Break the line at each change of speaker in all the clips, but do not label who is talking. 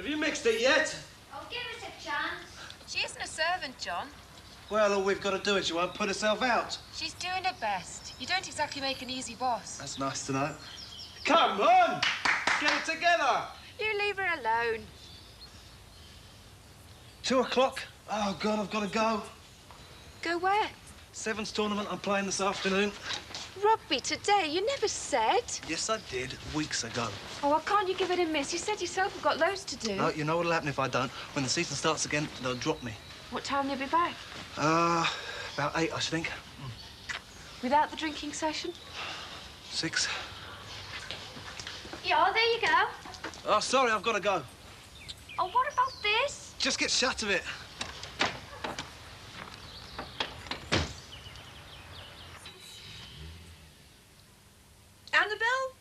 Have you mixed it yet?
Oh, give us a chance.
She isn't a servant, John.
Well, all we've got to do is she won't put herself out.
She's doing her best. You don't exactly make an easy boss.
That's nice to know. Come on! Get it together!
You leave her alone.
2 o'clock? Oh, God, I've got to go.
Go where?
Sevens tournament I'm playing this afternoon.
Rugby today? You never said.
Yes, I did, weeks ago.
Oh, why can't you give it a miss? You said yourself you've got loads to do.
No, you know what'll happen if I don't? When the season starts again, they'll drop me.
What time will you be back?
About 8, I should think.
Without the drinking session?
6.
Yeah, there you go.
Oh, sorry, I've got to go.
Oh, what about this?
Just get shut of it.
Annabelle?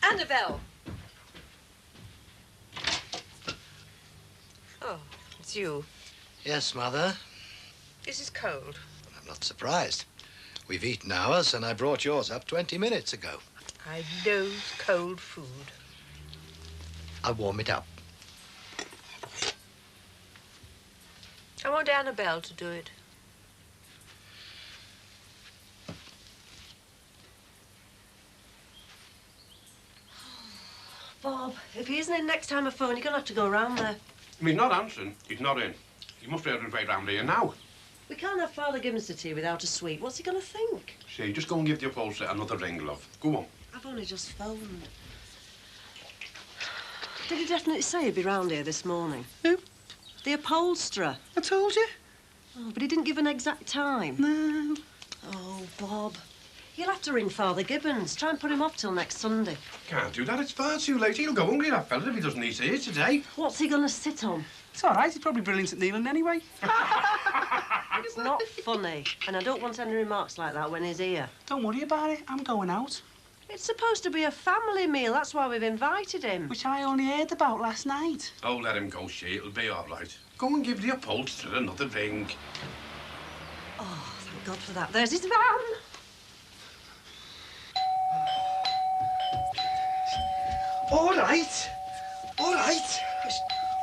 Annabelle! Oh, it's you.
Yes, Mother.
This is cold.
I'm not surprised. We've eaten ours, and I brought yours up 20 minutes ago.
I loathe cold food.
I'll warm it up.
I want Annabelle to do it. Bob, if he isn't in next time I phone, you're going to have to go around there.
He's not answering. He's not in. He must be able to invade round here now.
We can't have Father Gibbons to tea without a sweet. What's he going to think?
See, just go and give the upholsterer another ring, love. Go on.
I've only just phoned. Did he definitely say he'd be round here this morning?
Who?
The upholsterer.
I told you.
Oh, but he didn't give an exact time.
No.
Oh, Bob. You'll have to ring Father Gibbons. Try and put him off till next Sunday.
Can't do that. It's far too late. He'll go hungry, that fella, if he doesn't eat here today.
What's he going to sit on?
It's all right. He's probably brilliant at kneeling anyway.
It's not funny, and I don't want any remarks like that when he's here.
Don't worry about it. I'm going out.
It's supposed to be a family meal. That's why we've invited him.
Which I only heard about last night.
Oh, let him go, she. It'll be all right. Go and give the upholsterer another ring.
Oh, thank God for that. There's his van.
All right. All right. Just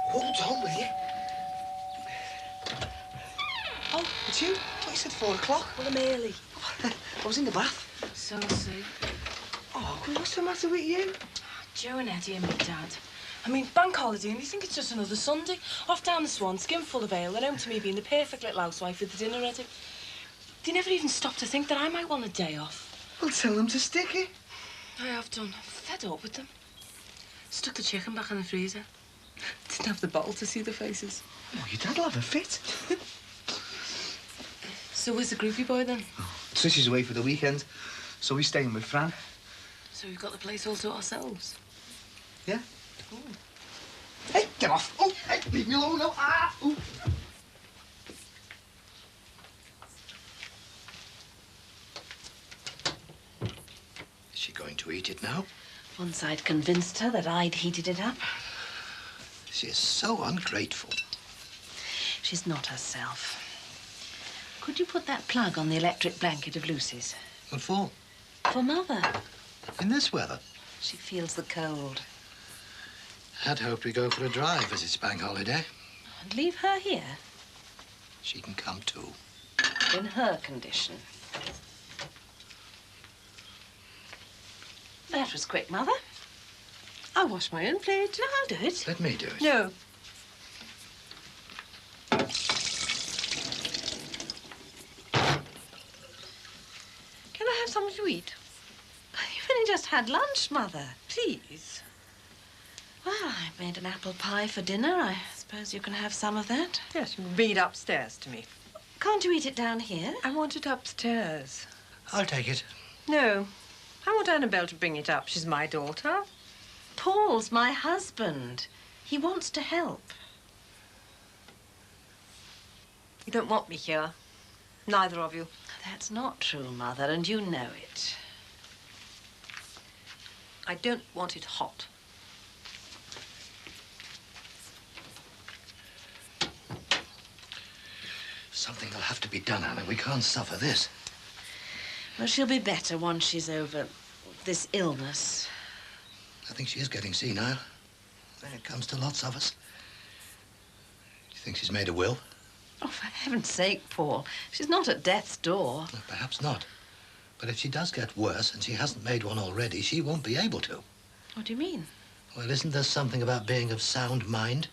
hold on, will you? Oh, it's you? I thought you said 4 o'clock.
Well, I'm early.
I was in the bath.
So sweet.
Oh, what's the matter with you?
Joe and Eddie and my dad. I mean, bank holiday, and you think it's just another Sunday. Off down the Swan, skin full of ale, and home to me being the perfect little housewife with the dinner ready. They never even stopped to think that I might want a day off.
Well, tell them to stick it.
I have done. Fed up with them. Stuck the chicken back in the freezer. Didn't have the bottle to see the faces.
Oh, your dad'll have a fit.
So where's the groupie boy, then?
Oh, Trish's away for the weekend, so we're staying with Fran.
So we've got the place all to ourselves?
Yeah.
Ooh.
Hey, get off. Oh, hey, leave me alone. No. Ah. Ooh.
Is she going to eat it now?
Once I'd convinced her that I'd heated it up.
She is so ungrateful.
She's not herself. Could you put that plug on the electric blanket of Lucy's?
What for?
For Mother.
In this weather?
She feels the cold.
I'd hoped we'd go for a drive as it's bank holiday.
And leave her here?
She can come too.
In her condition. That was quick, Mother.
I'll wash my own plate.
No, I'll do it.
Let me do it.
No.
Can I have something to eat? You've only just had lunch, Mother. Please. Well, I made an apple pie for dinner. I suppose you can have some of that.
Yes, you can bring it upstairs to me.
Can't you eat it down here?
I want it upstairs.
I'll take it.
No. I want Annabelle to bring it up. She's my daughter.
Paul's my husband. He wants to help.
You don't want me here. Neither of you.
That's not true, Mother, and you know it.
I don't want it hot.
Something will have to be done, Anna. We can't suffer this.
Well, she'll be better once she's over this illness.
I think she is getting senile. when it comes to lots of us. Do you think she's made a will?
Oh, for heaven's sake, Paul. She's not at death's door.
Well, perhaps not. But if she does get worse, and she hasn't made one already, she won't be able to.
What do you mean?
Well, isn't there something about being of sound mind?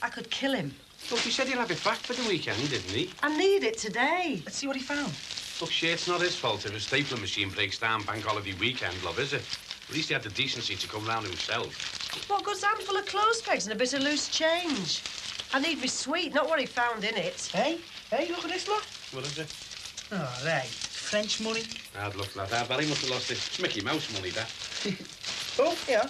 I could kill him.
Look, he said he'll have it back for the weekend, didn't he?
I need it today.
Let's see what he found.
Look, sure, it's not his fault if a stapling machine breaks down bank holiday weekend, love, is it? At least he had the decency to come round himself.
What good's a handful of clothes pegs and a bit of loose change? I need my sweet, not what he found in it.
Hey, look at this, look.
What is it?
All right, French money.
Hard luck, lad. I bet he must have lost it. It's Mickey Mouse money, that.
Oh, yeah.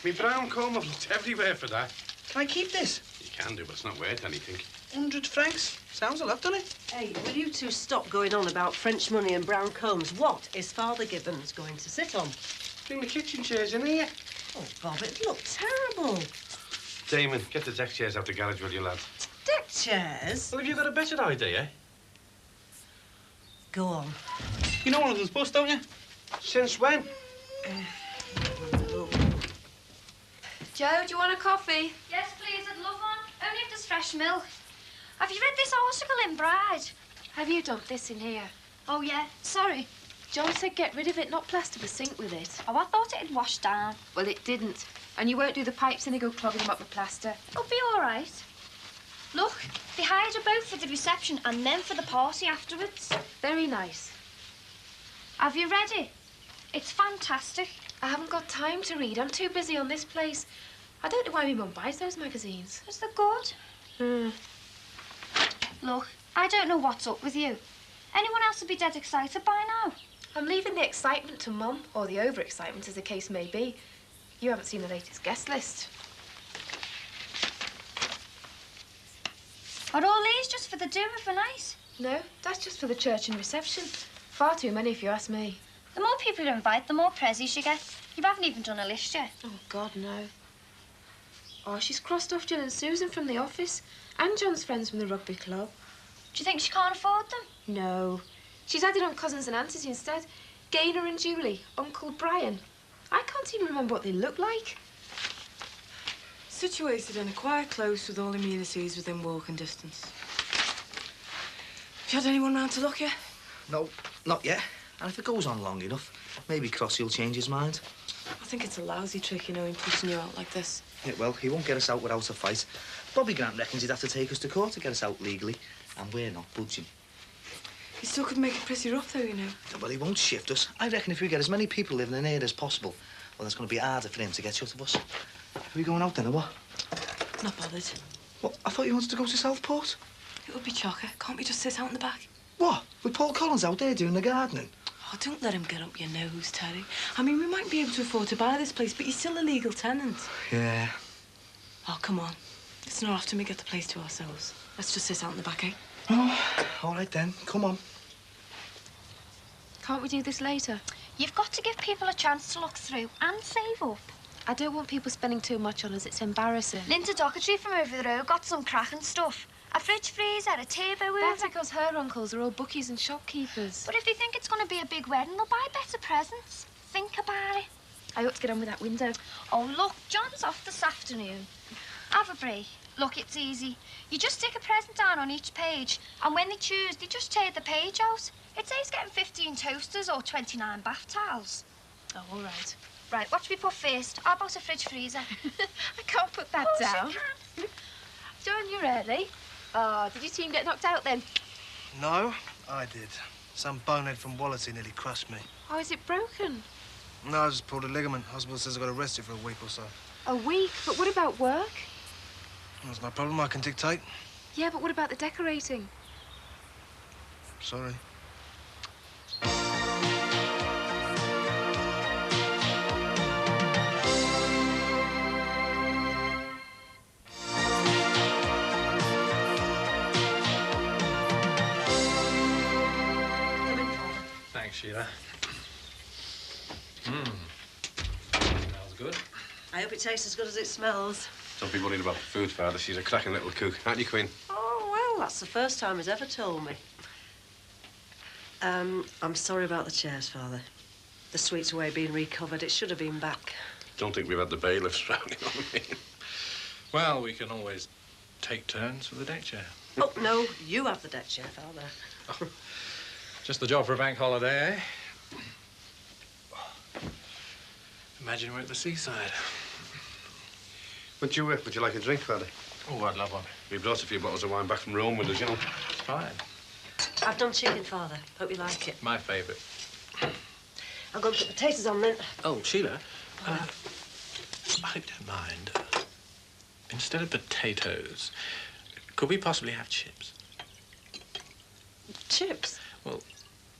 Me brown comb, I've looked everywhere for that.
Can I keep this?
You can do, but it's not worth anything.
100 francs. Sounds a lot, doesn't it?
Hey, will you two stop going on about French money and brown combs? What is Father Gibbons going to sit on?
Bring the kitchen chairs in here.
Oh, Bob, it looked terrible.
Damon, get the deck chairs out the garage, will you, lad?
Deck chairs?
Well, have you got a better idea?
Go on.
You know one of those bus, don't you?
Since when?
Joe, do you want a coffee?
Yes, please, I'd love one. Only if there's fresh milk. Have you read this article in Bride?
Have you dumped this in here?
Oh, yeah. Sorry.
John said get rid of it, not plaster the sink with it.
Oh, I thought it had washed down.
Well, it didn't. And you won't do the pipes any good clogging them up with plaster.
It'll be all right. Look, they hired a boat for the reception and then for the party afterwards.
Very nice.
Have you read it? It's fantastic.
I haven't got time to read. I'm too busy on this place. I don't know why my mum buys those magazines.
Is that good? Look, I don't know what's up with you. Anyone else would be dead excited by now.
I'm leaving the excitement to Mum, or the overexcitement as the case may be. You haven't seen the latest guest list.
Are all these just for the do for night?
No, that's just for the church and reception. Far too many if you ask me.
The more people you invite, the more prezzies you get. You haven't even done a list yet.
Oh, God, no. Oh, she's crossed off Jill and Susan from the office, and John's friends from the rugby club.
Do you think she can't afford them?
No. She's added on cousins and aunties instead. Gaynor and Julie, Uncle Brian. I can't even remember what they look like.
Situated in a quiet close with all amenities within walking distance. Have you had anyone round to look yet?
No, not yet. And if it goes on long enough, maybe Crossy will change his mind.
I think it's a lousy trick, you know, in pushing you out like this.
Yeah, well, he won't get us out without a fight. Bobby Grant reckons he'd have to take us to court to get us out legally, and we're not budging.
He still could make it pretty rough, though, you know.
Well, he won't shift us. I reckon if we get as many people living in here as possible, well, it's going to be harder for him to get shut of us. Are we going out then, or what?
Not bothered.
What? I thought you wanted to go to Southport.
It would be chocker. Can't we just sit out in the back?
What? With Paul Collins out there doing the gardening?
Oh, don't let him get up your nose, Terry. I mean, we might be able to afford to buy this place, but you're still a legal tenant.
Yeah.
Oh, come on. It's not often we get the place to ourselves. Let's just sit out in the back, eh?
Oh, all right then. Come on.
Can't we do this later?
You've got to give people a chance to look through and save up.
I don't want people spending too much on us. It's embarrassing.
Linda Docketry from over the road got some cracking stuff. A fridge freezer, a turbo oven.
That's because her uncles are all bookies and shopkeepers.
But if they think it's going to be a big wedding, they'll buy better presents. Think about it.
I ought to get on with that window.
Oh, look, John's off this afternoon. Have a break. Look, it's easy. You just stick a present down on each page, and when they choose, they just tear the page out. It says getting 15 toasters or 29 bath towels.
Oh, all right.
Right, what should we put first? How about a fridge freezer?
I can't put that down. John, you're early. Oh, did your team get knocked out then?
No, I did. Some bonehead from Wallasey nearly crushed me.
Oh, is it broken?
No, I just pulled a ligament. Hospital says I got arrested for a week or so.
A week? But what about work?
That's no problem. I can dictate.
Yeah, but what about the decorating?
Sorry.
Thanks, Sheila. Smells good.
I hope it tastes as good as it smells.
Don't be worried about the food, Father. She's a cracking little cook. Aren't you, Queen?
Oh, well, that's the first time he's ever told me. I'm sorry about the chairs, Father. The suite's away being recovered. It should have been back.
Don't think we've had the bailiffs round, you know what I mean?
Well, we can always take turns for the deck chair.
Oh, no, you have the deck chair, Father.
Just the job for a bank holiday, eh? Imagine we're at the seaside.
Would you like a drink, Father?
Oh, I'd love one.
We brought a few bottles of wine back from Rome with us, you know.
It's fine.
I've done chicken, Father. Hope you like it.
My favourite.
I'll go and put potatoes on then.
Oh, Sheila, I hope you don't mind. Instead of potatoes, could we possibly have chips?
Chips?
Well,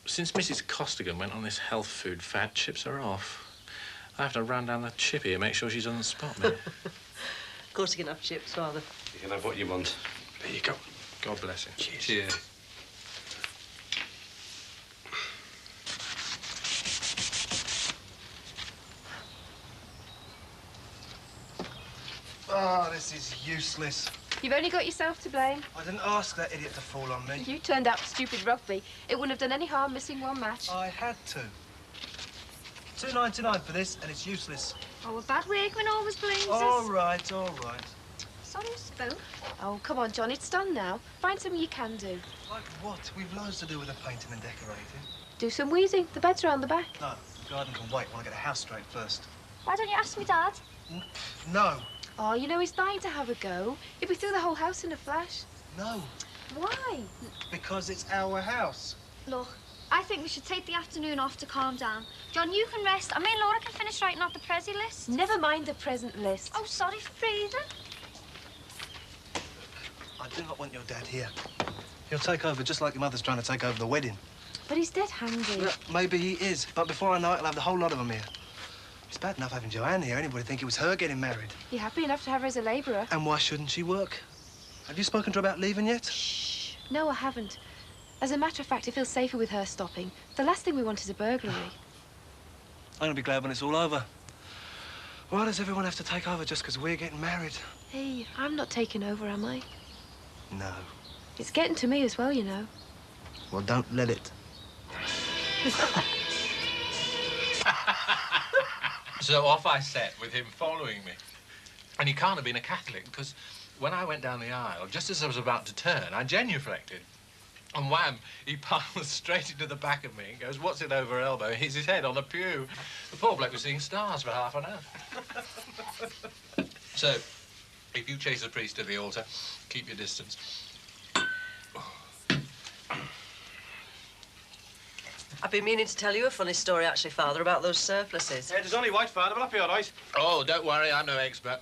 since Mrs. Costigan went on this health food fad, chips are off. I have to run down the chippy and make sure she doesn't spot me.
Of course you can have chips, Father.
You can have what you want.
There you go. God bless you.
Cheers.
Cheers.
Oh, this is useless.
You've only got yourself to blame.
I didn't ask that idiot to fall on me.
You turned out for stupid rugby. It wouldn't have done any harm missing one match.
I had to. $2.99 for this, and it's useless.
Oh, a bad workman always blames
All
us.
right, all right.
Sorry, I spoke.
Oh, come on, John, it's done now. Find something you can do.
Like what? We've loads to do with the painting and decorating.
Do some wheezing. The bed's around the back.
No, the garden can wait. Want to get the house straight first.
Why don't you ask me, Dad?
No,
Oh, you know, he's dying to have a go. He'd be through the whole house in a flash.
no,
Why?
because it's our house.
Look, I think we should take the afternoon off to calm down. John, you can rest, and me and Laura can finish writing out the Prezi list.
Never mind the present list.
Oh, sorry for breathing.
I do not want your dad here. He'll take over just like your mother's trying to take over the wedding.
But he's dead hungry.
Well, maybe he is, but before I know it, I'll have the whole lot of them here. It's bad enough having Joanne here. Anybody would think it was her getting married.
You're happy enough to have her as a labourer.
And why shouldn't she work? Have you spoken to her about leaving yet?
Shh. No, I haven't. As a matter of fact, it feels safer with her stopping. The last thing we want is a burglary.
I'm going to be glad when it's all over. Why does everyone have to take over just because we're getting married?
Hey, I'm not taking over, am I?
No.
It's getting to me as well, you know.
Well, don't let it.
So off I set with him following me. And he can't have been a Catholic, because when I went down the aisle, just as I was about to turn, I genuflected. And wham, he palms straight into the back of me and goes, "What's it over her elbow?" Hits his head on the pew. The poor bloke was seeing stars for half an hour. So, if you chase a priest to the altar, keep your distance.
I've been meaning to tell you a funny story, actually, Father, about those surplices.
Hey, there's only white, Father, but I'll be all right.
Oh, don't worry, I'm no expert.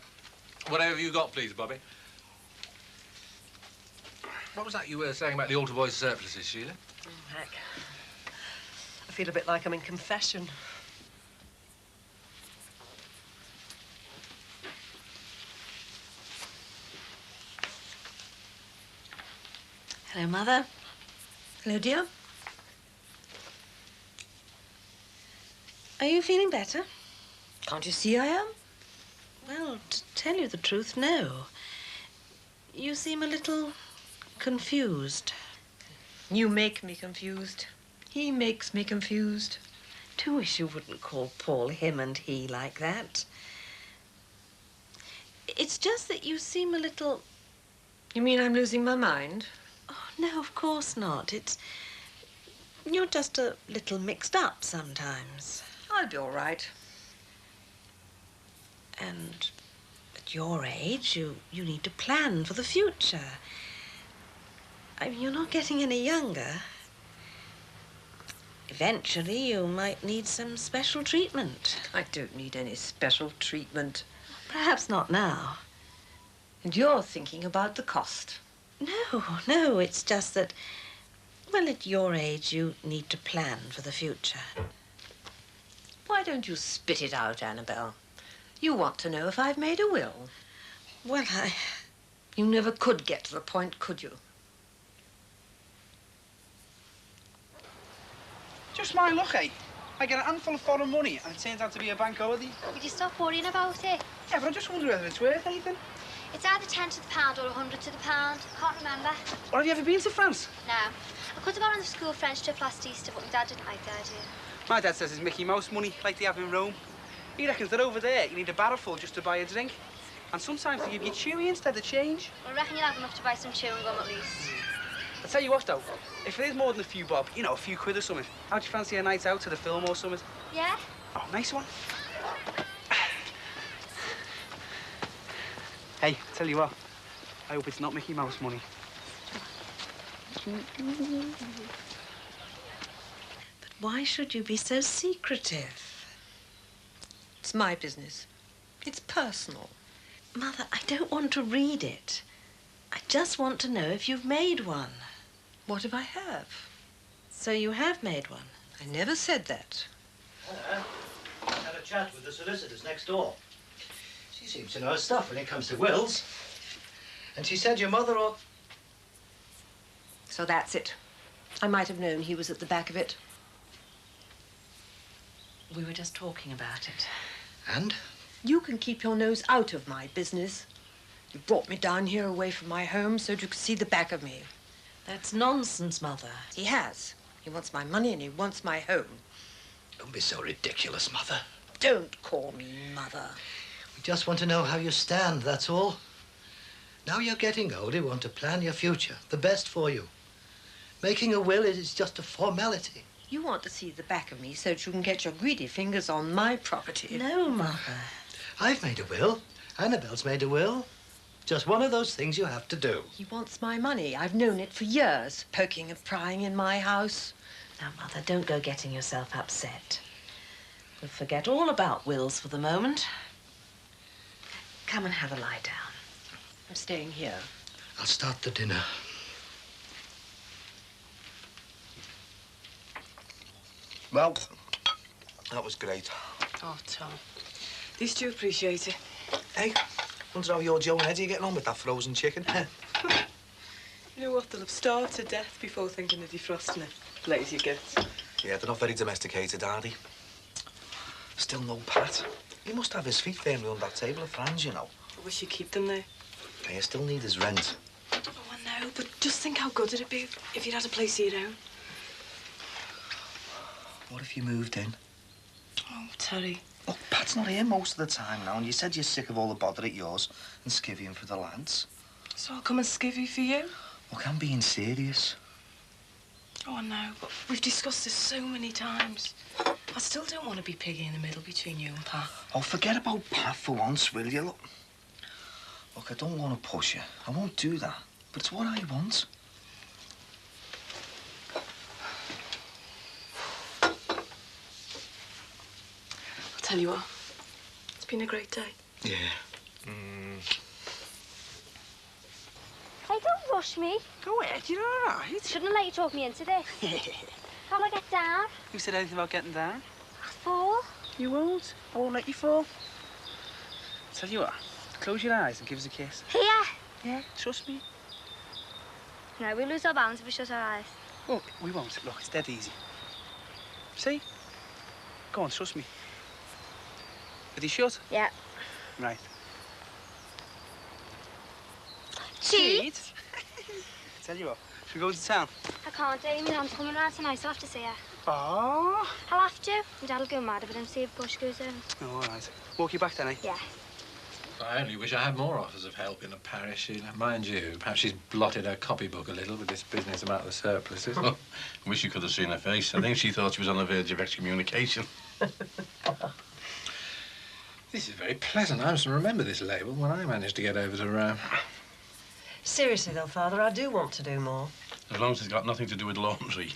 Whatever have you got, please, Bobby? What was that you were saying about the altar boys' surplices, Sheila?
Oh, heck. I feel a bit like I'm in confession.
Hello, Mother. Hello, dear. Are you feeling better? Can't you see I am? Well, to tell you the truth, no. You seem a little confused.
You make me confused. He makes me confused.
Do wish you wouldn't call Paul him and he like that. It's just that you seem a little...
You mean I'm losing my mind?
Oh, no, of course not. You're just a little mixed up sometimes.
I'll be all right.
And at your age, you need to plan for the future. I mean, you're not getting any younger. Eventually, you might need some special treatment.
I don't need any special treatment.
Perhaps not now.
And you're thinking about the cost.
No, it's just that, well, at your age, you need to plan for the future.
Why don't you spit it out, Annabelle? You want to know if I've made a will.
Well,
You never could get to the point, could you?
Just my luck, eh? I get a handful of foreign money and it turns out to be a bank holiday.
Would you stop worrying about it?
Yeah, but I just wonder whether it's worth anything.
It's either 10 to the pound or 100 to the pound. Can't remember.
Or have you ever been to France?
No. I could have gone on the school French trip last Easter, but my dad didn't like the idea.
My dad says it's Mickey Mouse money, like they have in Rome. He reckons that over there you need a barrel full just to buy a drink. And sometimes they give you chewy instead of change.
Well, I reckon you'll have enough to buy some chewing gum at least.
I'll tell you what, though. If it is more than a few bob, you know, a few quid or something, how'd you fancy a night out to the film or something?
Yeah?
Oh, nice one. Hey, tell you what. I hope it's not Mickey Mouse money.
But why should you be so secretive? It's my business. It's personal. Mother, I don't want to read it. I just want to know if you've made one. What if I have? So you have made one? I never said that.
I had a chat with the solicitors next door. She seems to know her stuff when it comes to wills. And she said your mother ought...
So that's it. I might have known he was at the back of it.
We were just talking about it.
And?
You can keep your nose out of my business. You brought me down here away from my home so you could see the back of me.
That's nonsense, Mother.
He has. He wants my money and he wants my home.
Don't be so ridiculous, Mother.
Don't call me Mother.
We just want to know how you stand, that's all. Now you're getting older, we want to plan your future, the best for you. Making a will is just a formality.
You want to see the back of me so that you can get your greedy fingers on my property.
No, Mother.
I've made a will. Annabelle's made a will. Just one of those things you have to do.
He wants my money. I've known it for years, poking and prying in my house.
Now, Mother, don't go getting yourself upset. We'll forget all about wills for the moment. Come and have a lie down.
I'm staying here.
I'll start the dinner.
Well, that was great.
Oh, Tom. At least you appreciate it.
Hey, wonder how your Joe and Eddie are getting on with that frozen chicken.
You know what? They'll have starved to death before thinking of defrosting it. Lazy gits.
Yeah, they're not very domesticated, are they? Still no Pat. He must have his feet firmly under that table of Fran's, you know.
I wish you'd keep them there.
Hey, you still need his rent.
Oh, I know, but just think how good it'd be if you'd had a place of your own.
What if you moved in?
Oh, Terry.
Look, Pat's not here most of the time now, and you said you're sick of all the bother at yours and skivvying for the lads.
So I'll come and skivvy for you?
Look, I'm being serious.
Oh, I know, but we've discussed this so many times. I still don't want to be piggy in the middle between you and Pat.
Oh, forget about Pat for once, will you? Look, I don't want to push you. I won't do that. But it's what I want.
I'll tell you what. It's been a great day.
Yeah.
Hey, don't rush me.
Go ahead, you're all right.
Shouldn't have let you talk me into this. Can't I get down?
Who said anything about getting down?
I fall.
You won't. I won't let you fall. Tell you what, close your eyes and give us a kiss.
Here.
Yeah, trust me.
No, we lose our balance if we shut our eyes.
Look, we won't. Look, it's dead easy. See? Go on, trust me. Are you shut?
Yeah.
Right.
Cheat?
Tell you what, should we go to town?
I can't, Damon. I'm coming around tonight, so I'll have to see her.
Oh.
I'll have to. My dad'll go mad if I don't see if Bush goes in.
Oh, all right. Walk you back then, eh?
Yeah.
I only wish I had more offers of help in the parish, Sheila. Mind you, perhaps she's blotted her copybook a little with this business about the surpluses.
I wish you could have seen her face. I think she thought she was on the verge of excommunication.
This is very pleasant. I must remember this label when I managed to get over to Rome.
Seriously, though, Father, I do want to do more.
As long as it's got nothing to do with laundry.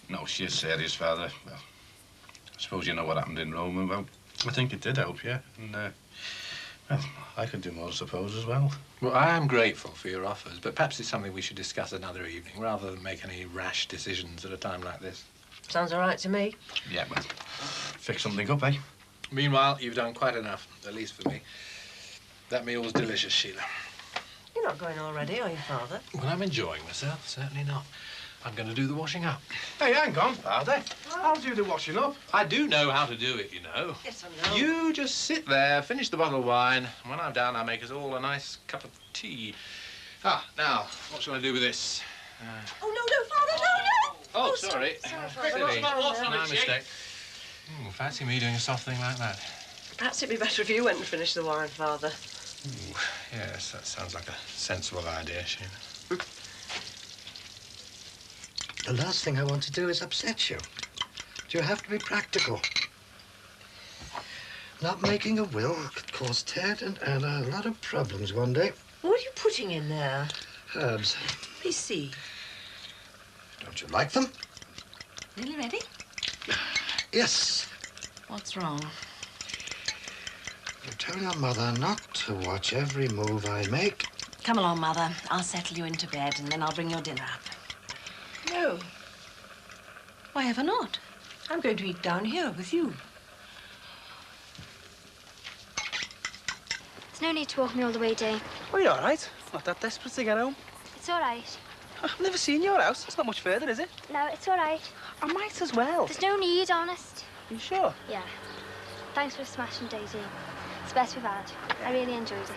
No, she's serious, Father. Well, I suppose you know what happened in Rome. Well, I think it did help, yeah. And, well, I could do more, I suppose, as well.
Well, I am grateful for your offers, but perhaps it's something we should discuss another evening, rather than make any rash decisions at a time like this.
Sounds all right to me.
Yeah, well, fix something up, eh?
Meanwhile, you've done quite enough, at least for me. That meal was delicious, Sheila.
You're not going already, are you, Father?
Well, I'm enjoying myself, certainly not. I'm going to do the washing up.
Hey, hang on, Father. I'll do the washing up.
I do know how to do it, you know.
Yes, I know.
You just sit there, finish the bottle of wine, and when I'm done, I'll make us all a nice cup of tea. Ah, now, what shall I do with this?
Oh, no, Father, no!
Oh, sorry.
Sorry.
My mistake. Fancy me doing a soft thing like that.
Perhaps it'd be better if you went and finished the wine, Father.
Ooh, yes, that sounds like a sensible idea, Sheila.
The last thing I want to do is upset you. But you have to be practical. Not making a will could cause Ted and Anna a lot of problems one day.
What are you putting in there?
Herbs.
Let me see.
Don't you like them?
Nearly ready?
Yes.
What's wrong?
You tell your mother not to watch every move I make.
Come along, Mother. I'll settle you into bed, and then I'll bring your dinner up.
No.
Why ever not?
I'm going to eat down here with you.
There's no need to walk me all the way, Dave.
Oh, you're all right. Not that desperate to get home.
It's all right.
I've never seen your house. It's not much further, is it?
No, it's all right.
I might as well.
There's no need, honest.
You sure?
Yeah. Thanks for smashing Daisy. It's the best we've had. I really enjoyed it.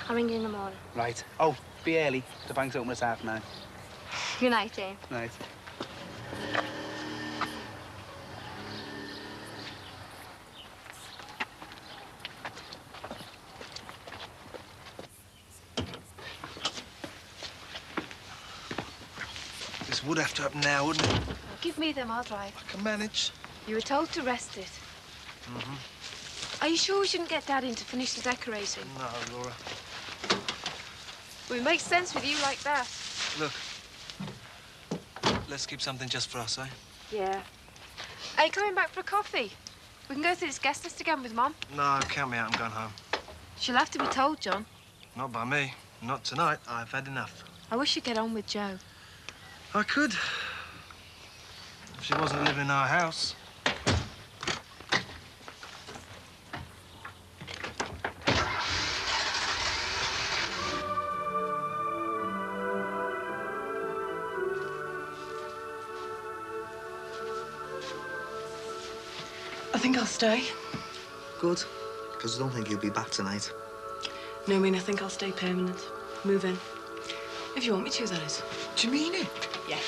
I'll ring you in the morning.
Right. Oh, be early. The bank's open at 9:30.
Good night, Dave.
Night.
This would have to happen now, wouldn't it?
Give me them, I'll drive.
I can manage.
You were told to rest it. Are you sure we shouldn't get Dad in to finish the decorating?
No, Laura.
Well, it makes sense with you like that.
Look. Let's keep something just for us, eh?
Yeah. Are you coming back for a coffee? We can go through this guest list again with Mum.
No, count me out. I'm going home.
She'll have to be told, John.
Not by me. Not tonight. I've had enough.
I wish you'd get on with Joe.
I could. If she wasn't living in our house.
I think I'll stay.
Good. Because I don't think you'll be back tonight.
No, I mean, I think I'll stay permanent. Move in. If you want me to, that is.
Do you mean it?
Yeah.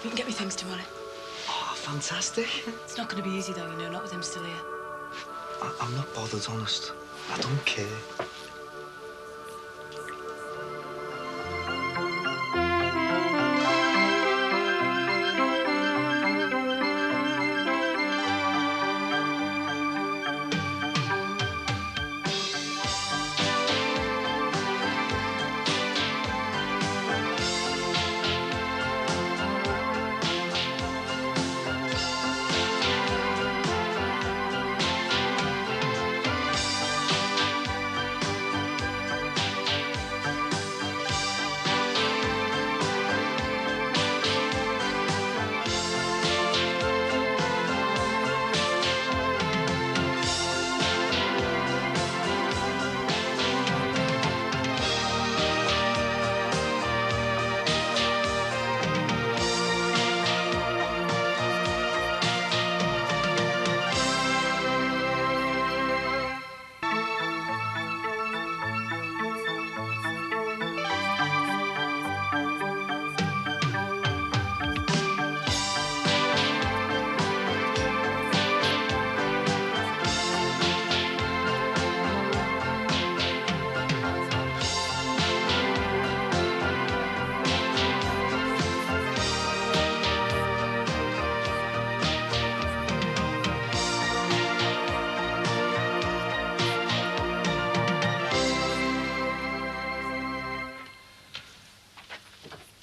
We can get me things tomorrow.
Oh, fantastic.
It's not going to be easy, though, you know, not with him still here.
I'm not bothered, honest. I don't care.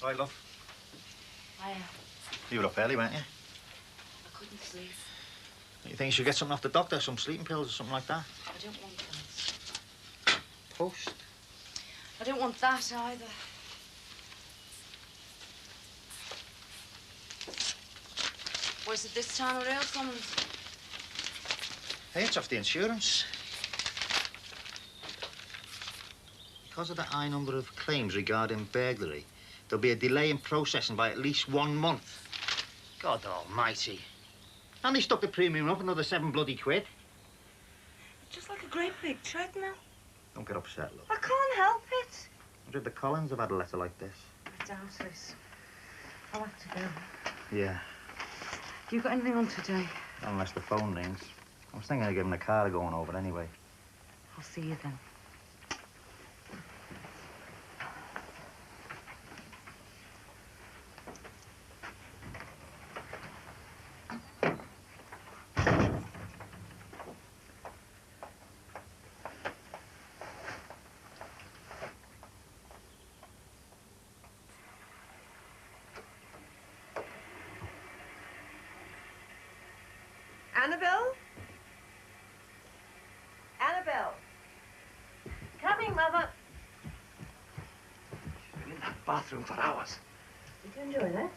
Right, love.
Hiya.
You were up early, weren't you?
I couldn't sleep.
You think you should get something off the doctor, some sleeping pills or something like that?
I don't want that.
Post.
I don't want that either. Was it this time or else summons?
Hey, it's off the insurance. Because of the high number of claims regarding burglary, there'll be a delay in processing by at least 1 month. God almighty. And they stuck the premium up another £7 bloody quid.
Just like a great big treadmill.
Don't get upset, love.
I can't help it.
I wonder if the Collins have had a letter like this.
Doubtless. I'll have to go.
Yeah.
You got anything on today?
Unless the phone rings. I was thinking of giving the car a going over anyway.
I'll see you then.
Annabelle? Annabelle? Coming, Mother.
She's been in that bathroom for hours.
Did you enjoy that?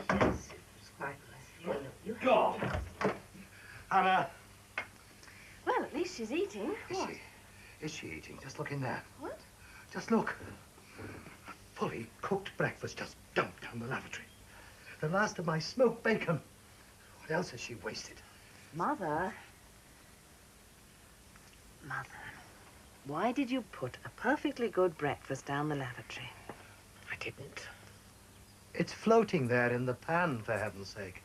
Yes, it was quite nice. You
Go! Anna!
Well, at least she's eating.
Is she eating? Just look in there.
What?
Just look. Fully cooked breakfast just dumped down the lavatory. The last of my smoked bacon. What else has she wasted?
Mother, why did you put a perfectly good breakfast down the lavatory?
I didn't. It's floating there in the pan, for heaven's sake.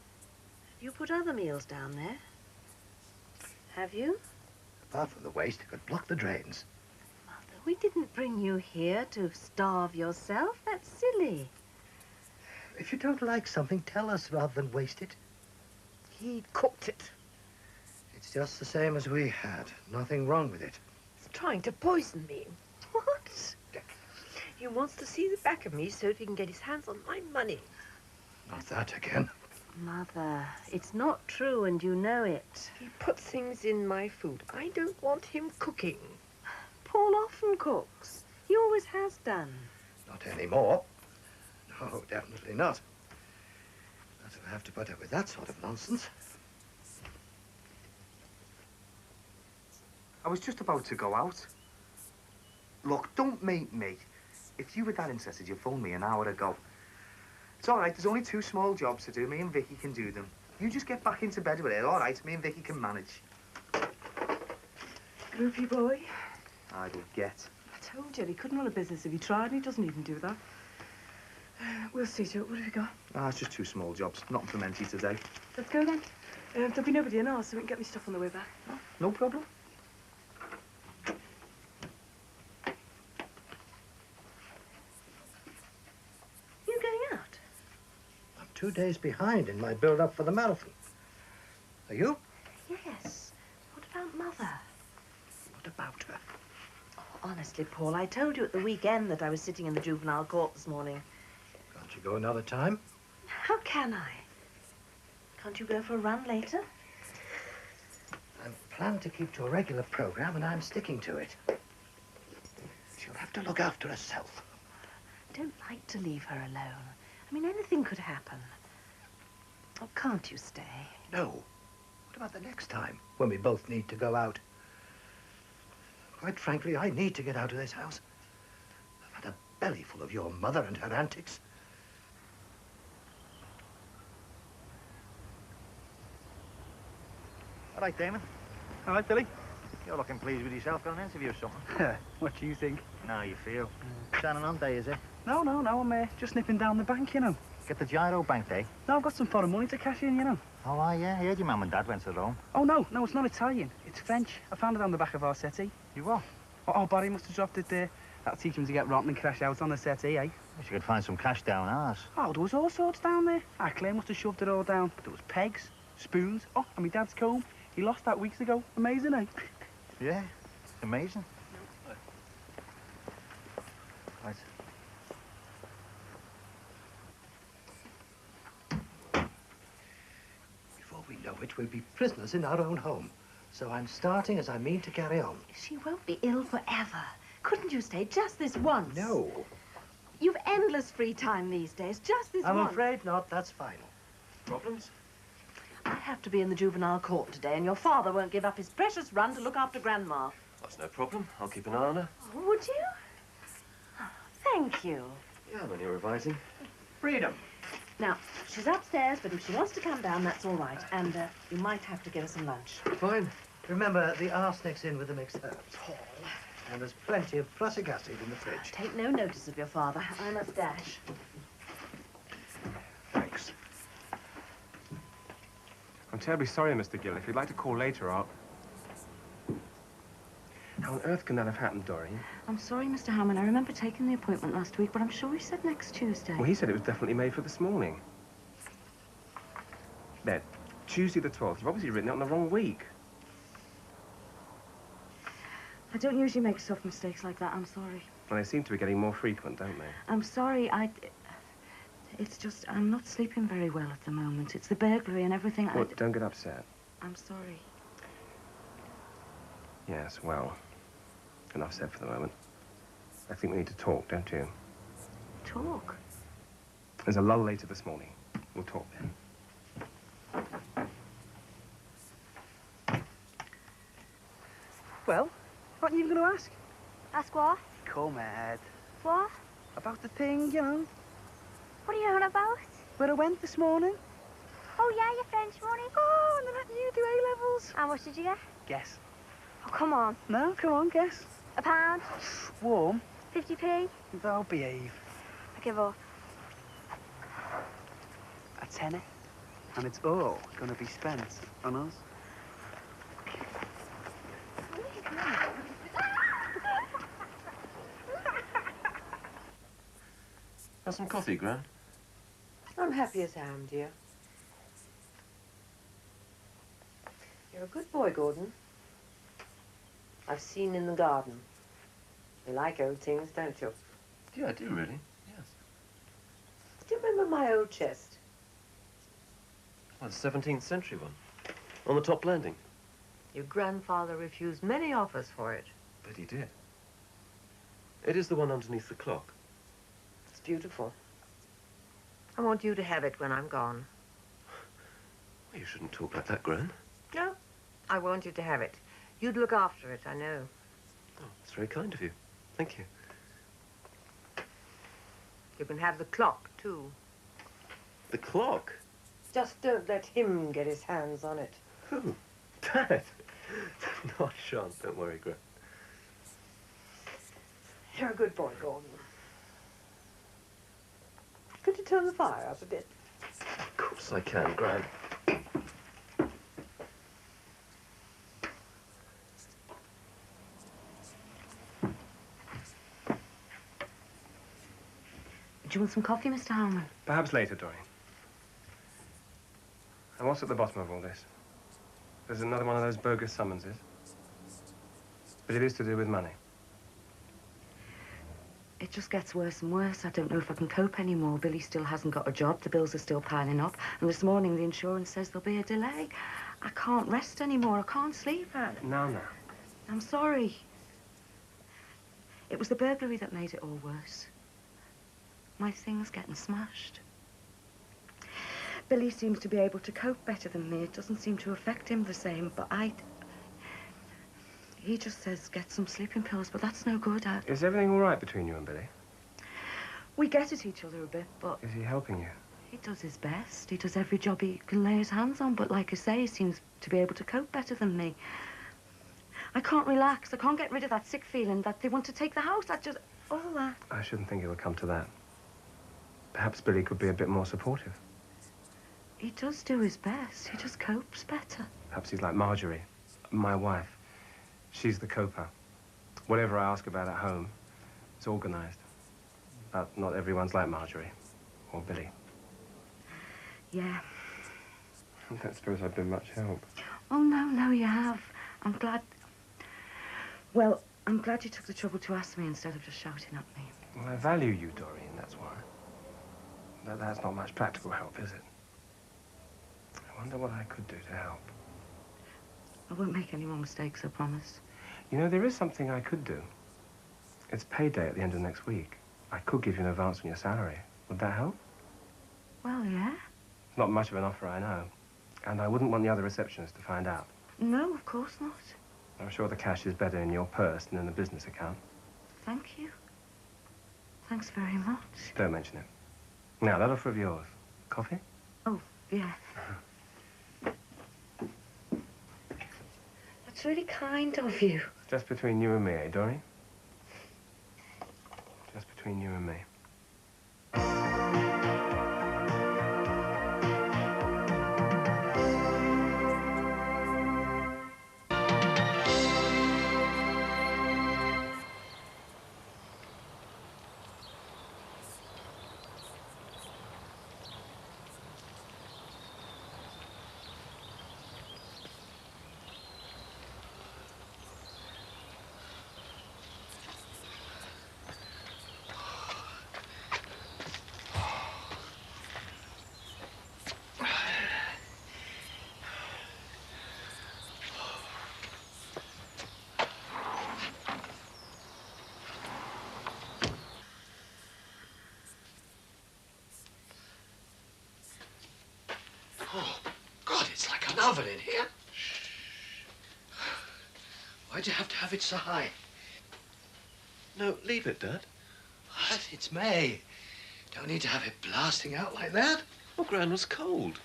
You put other meals down there? Have you?
Apart from the waste, it could block the drains.
Mother, we didn't bring you here to starve yourself. That's silly.
If you don't like something, tell us rather than waste it. He cooked it. It's just the same as we had. Nothing wrong with it.
He's trying to poison me.
What?
He wants to see the back of me so that he can get his hands on my money.
Not that again.
Mother, it's not true and you know it.
He puts things in my food. I don't want him cooking.
Paul often cooks. He always has done.
Not anymore. No, definitely not. Not to have to put up with that sort of nonsense.
I was just about to go out. Look, don't make me. If you were that interested, you phoned me an hour ago. It's all right, there's only 2 small jobs to do. Me and Vicky can do them. You just get back into bed with it, all right? Me and Vicky can manage.
Groupie boy.
I will get.
I told you, he couldn't run a business if he tried, and he doesn't even do that. We'll see to it. What have you got?
Ah, it's just 2 small jobs. Nothing for Menty today.
Let's go then. There'll be nobody in ours, so we can get me stuff on the way back.
No problem.
You going out?
I'm 2 days behind in my build-up for the marathon. Are you?
Yes. What about Mother?
What about her?
Oh, honestly, Paul, I told you at the weekend that I was sitting in the juvenile court this morning.
Can't you go another time?
How can I? Can't you go for a run later?
I've planned to keep to a regular program, and I'm sticking to it. She'll have to look after herself.
I don't like to leave her alone. I mean, anything could happen. Oh, can't you stay?
No. What about the next time, when we both need to go out? Quite frankly, I need to get out of this house. I've had a belly full of your mother and her antics.
All right, Damon.
All right, Billy.
You're looking pleased with yourself. Got an interview or something?
What do you think?
Now you feel. Standing on day, is it?
No, I'm just nipping down the bank, you know.
Get the gyro bank day?
No, I've got some foreign money to cash in, you know.
Oh, yeah. I heard your mum and dad went to Rome.
Oh, no, it's not Italian. It's French. I found it on the back of our settee.
You what?
Oh, Barry must have dropped it there. That'll teach him to get rotten and crash out on the settee, eh?
Wish you could find some cash down ours.
Oh, there was all sorts down there. Our Claire must have shoved it all down. There was pegs, spoons. Oh, and my dad's comb. He lost that weeks ago. Amazing, eh?
Yeah, it's amazing. Right.
Before we know it, we'll be prisoners in our own home. So I'm starting as I mean to carry on.
She won't be ill forever. Couldn't you stay just this once?
No.
You've endless free time these days. Just this
I'm
once.
afraid not. That's final.
Problems?
I have to be in the juvenile court today, and your father won't give up his precious run to look after Grandma.
That's no problem. I'll keep an eye on her.
Oh, would you? Oh, thank you.
Yeah, I'm only revising.
Freedom.
Now, she's upstairs, but if she wants to come down, that's all right. And you might have to get her some lunch.
Fine.
Remember, the arsenic's in with the mixed herbs.
Paul.
And there's plenty of prussic acid in the fridge.
Take no notice of your father. I must dash.
Thanks.
I'm terribly sorry, Mr. Gill. If you'd like to call later, I'll... How on earth can that have happened, Doreen?
I'm sorry, Mr. Hammond. I remember taking the appointment last week, but I'm sure he said next Tuesday.
Well, he said it was definitely made for this morning. There, Tuesday the 12th. You've obviously written it on the wrong week.
I don't usually make soft mistakes like that. I'm sorry.
Well, they seem to be getting more frequent, don't they?
I'm sorry. It's just, I'm not sleeping very well at the moment. It's the burglary and everything.
Well, don't get upset.
I'm sorry.
Yes, well, enough said for the moment. I think we need to talk, don't you?
Talk?
There's a lull later this morning. We'll talk then.
Well, what are you going to ask?
Ask what?
Come ahead.
What?
About the thing, you know.
What are you on about?
Where I went this morning.
Oh, yeah, your French money.
Oh, and then letting you do A-levels.
How much did you get?
Guess.
Oh, come on.
No, come on, guess.
£1.
Warm.
50p.
Thou behave.
I give up.
A tenner. And it's all going to be spent on us.
Have some coffee, Gran?
I'm happy as I am, dear. You're a good boy, Gordon. I've seen in the garden. You like old things, don't you?
Yeah, I do, really. Yes.
Do you remember my old chest?
Well, the 17th century one. On the top landing.
Your grandfather refused many offers for it.
But he did. It is the one underneath the clock.
It's beautiful. I want you to have it when I'm gone.
Well, you shouldn't talk like that, Gran.
No, I want you to have it. You'd look after it, I know.
Oh, that's very kind of you. Thank you.
You can have the clock, too.
The clock?
Just don't let him get his hands on it.
Who? Dad? No, I shan't. Don't worry, Gran.
You're a good boy, Gordon. Could you turn the fire up a bit?
Of course I can, Gran.
Do you want some coffee, Mr. Allan?
Perhaps later, Doreen. And what's at the bottom of all this? There's another one of those bogus summonses. But it is to do with money.
It just gets worse and worse. I don't know if I can cope anymore. Billy still hasn't got a job. The bills are still piling up. And this morning, the insurance says there'll be a delay. I can't rest anymore. I can't sleep.
Now.
I'm sorry. It was the burglary that made it all worse. My thing's getting smashed. Billy seems to be able to cope better than me. It doesn't seem to affect him the same, but he just says get some sleeping pills, but that's no good.
Is everything all right between you and Billy?
We get at each other a bit, but...
Is he helping you?
He does his best. He does every job he can lay his hands on, but like I say, he seems to be able to cope better than me. I can't relax. I can't get rid of that sick feeling that they want to take the house. All that.
I shouldn't think it would come to that. Perhaps Billy could be a bit more supportive.
He does do his best. He just copes better.
Perhaps he's like Marjorie, my wife. She's the coper. Whatever I ask about at home, it's organised. But not everyone's like Marjorie or Billy.
Yeah.
I don't suppose I've been much help.
Oh, no, you have. I'm glad... Well, I'm glad you took the trouble to ask me instead of just shouting at me.
Well, I value you, Doreen, that's why. That's not much practical help, is it? I wonder what I could do to help.
I won't make any more mistakes, I promise.
You know, there is something I could do. It's payday at the end of next week. I could give you an advance on your salary. Would that help?
Well, yeah.
Not much of an offer, I know. And I wouldn't want the other receptionist to find out.
No, of course not.
I'm sure the cash is better in your purse than in the business account.
Thank you. Thanks very much.
Don't mention it. Now, that offer of yours. Coffee?
Oh, yeah. That's really kind of you.
Just between you and me, eh, Doreen? between you and me.
Oh, God, it's like an oven in here. Why'd you have to have it so high?
No, leave it, Dad.
What? It's May. Don't need to have it blasting out like that.
Well, Gran was cold.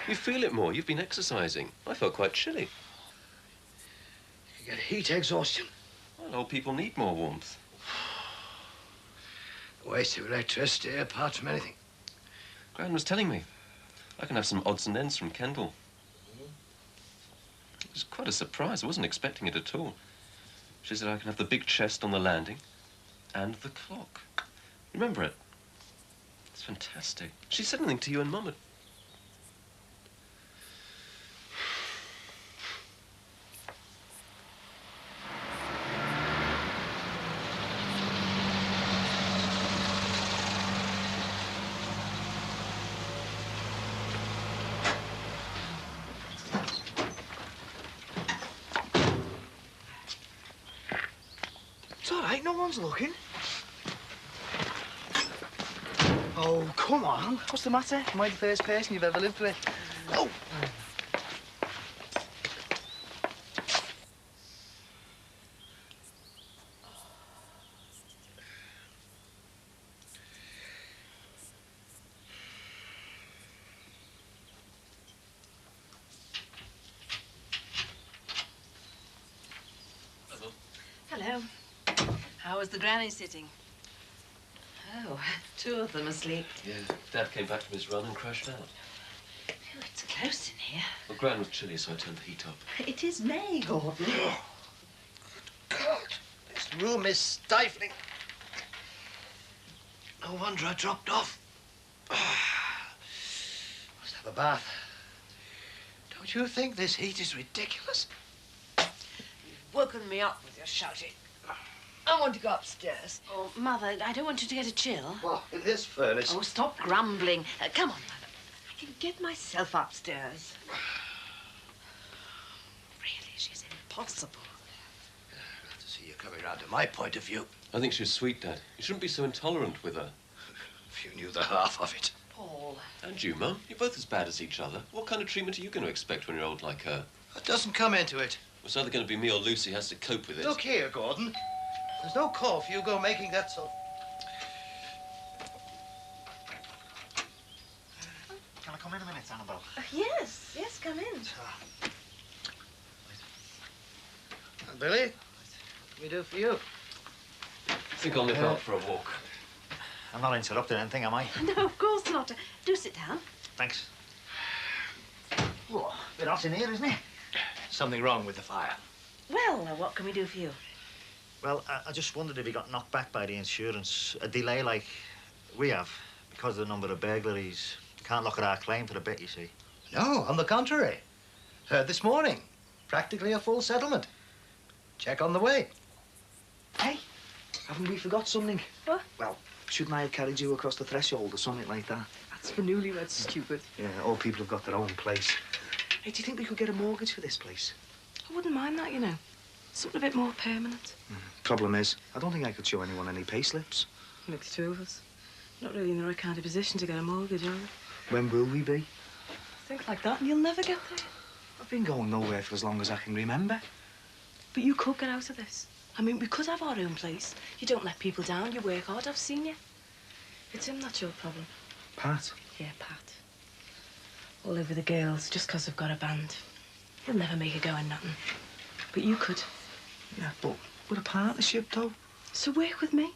You feel it more. You've been exercising. I felt quite chilly.
You get heat exhaustion.
Well, old people need more warmth.
Waste of electricity apart from anything.
Gran was telling me. I can have some odds and ends from Kendall. It was quite a surprise. I wasn't expecting it at all. She said I can have the big chest on the landing and the clock. Remember it? It's fantastic. She said anything to you and Mum?
It's all right, no one's looking. Oh, come on. What's the matter? Am I the first person you've ever lived with? Oh!
Hello. How was the granny sitting? Oh, two of them asleep.
Yeah, Dad came back from his run and crashed out.
Oh, it's close in here.
Well, Gran was chilly, so I turned the heat up.
It is May, Gordon.
God, this room is stifling. No wonder I dropped off. Must have a bath. Don't you think this heat is ridiculous?
You've woken me up with your shouting. I want to go upstairs. Oh, Mother, I don't want you to get a chill.
What, in this furnace?
Oh, stop grumbling. Come on, Mother. I can get myself upstairs. Really, she's impossible.
Glad to see you coming round to my point of view.
I think she's sweet, Dad. You shouldn't be so intolerant with her.
If you knew the half of it.
Paul.
And you, Mum. You're both as bad as each other. What kind of treatment are you going to expect when you're old like her?
It doesn't come into it.
It's either going to be me or Lucy has to cope with it.
Look here, Gordon. There's no call for you go making that sort.
Can I come in a minute, Annabelle?
Yes, come in.
And Billy, what can we do for you?
I think I'll nip out for a walk.
I'm not interrupting anything, am I?
No, of course not. Do sit down.
Thanks. Oh, a bit hot in here, isn't it?
Something wrong with the fire.
Well, what can we do for you?
Well, I just wondered if he got knocked back by the insurance. A delay like we have, because of the number of burglaries. Can't look at our claim for a bit, you see.
No, on the contrary. Heard this morning. Practically a full settlement. Check on the way.
Hey, haven't we forgot something?
What?
Well, shouldn't I have carried you across the threshold or something like that?
That's for newlyweds, stupid.
Yeah, all people have got their own place. Hey, do you think we could get a mortgage for this place?
I wouldn't mind that, you know. Something a bit more permanent.
Problem is, I don't think I could show anyone any payslips.
Like the two of us. Not really in the right kind of position to get a mortgage, are we?
When will we be?
Think like that and you'll never get there.
I've been going nowhere for as long as I can remember.
But you could get out of this. I mean, we could have our own place. You don't let people down, you work hard, I've seen you. It's him that's your problem.
Pat?
Yeah, Pat. All over the girls, just 'cause they've got a band. He'll never make a go in nothing. But you could.
Yeah, but with a partnership, though.
So work with me.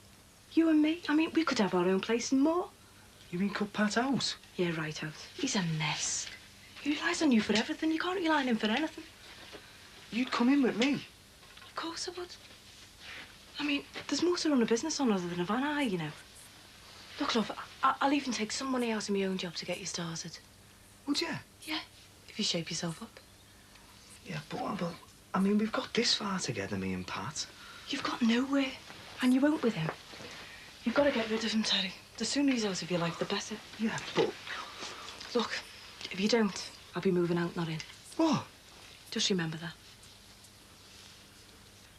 You and me. I mean, we could have our own place and more.
You mean cut Pat out?
Yeah, right out. He's a mess. He relies on you for everything. You can't rely on him for anything.
You'd come in with me?
Of course I would. I mean, there's more to run a business on other than a van hire, you know. Look, love, I'll even take some money out of my own job to get you started.
Would you?
Yeah, if you shape yourself up.
Yeah, but I mean, we've got this far together, me and Pat.
You've got nowhere, and you won't with him. You've got to get rid of him, Terry. The sooner he's out of your life, the better.
Yeah, but...
Look, if you don't, I'll be moving out, not in.
What?
Just remember that.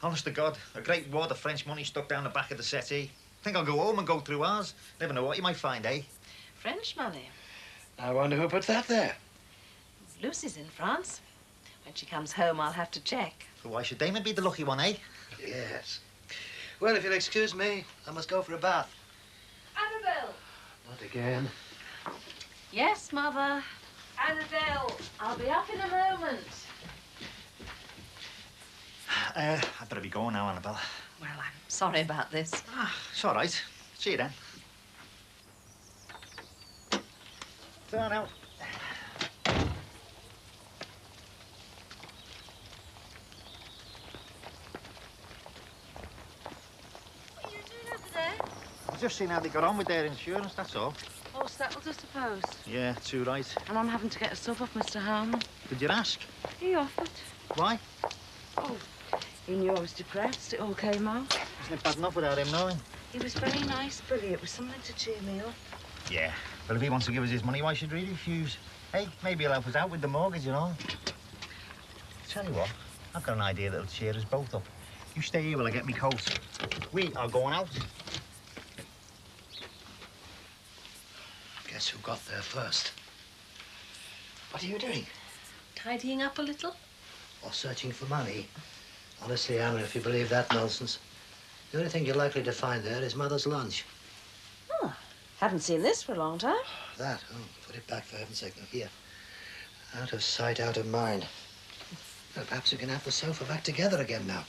Honest to God, a great wad of French money stuck down the back of the settee. Think I'll go home and go through ours. Never know what you might find, eh?
French money.
I wonder who put that there.
Lucy's in France. When she comes home, I'll have to check.
So why should Damon be the lucky one, eh?
Yes. Well, if you'll excuse me, I must go for a bath.
Annabelle!
Not again.
Yes, Mother. Annabelle, I'll be up in a moment.
I'd better be going now, Annabelle.
Well, I'm sorry about this.
It's all right. See you then. Turn out.
What are you doing over there?
I've just seen how they got on with their insurance, that's all.
All settled, I suppose.
Yeah, too right.
And I'm having to get a sub off Mr. Harmon.
Did you ask?
He offered.
Why?
Oh, he knew I was depressed. It all came out.
Isn't it bad enough without him knowing?
He was very nice, Billy. It was something to cheer me up.
Yeah. Well, if he wants to give us his money, why should we refuse? Hey, maybe he'll help us out with the mortgage, you know. Tell you what, I've got an idea that'll cheer us both up. You stay here while I get me coat. We are going out.
Guess who got there first? What are you doing?
Tidying up a little.
Or searching for money? Honestly, Anna, if you believe that nonsense, the only thing you're likely to find there is Mother's lunch.
Oh, haven't seen this for a long time.
That? Oh, put it back for heaven's sake. Now, here. Out of sight, out of mind. Well, perhaps we can have the sofa back together again now.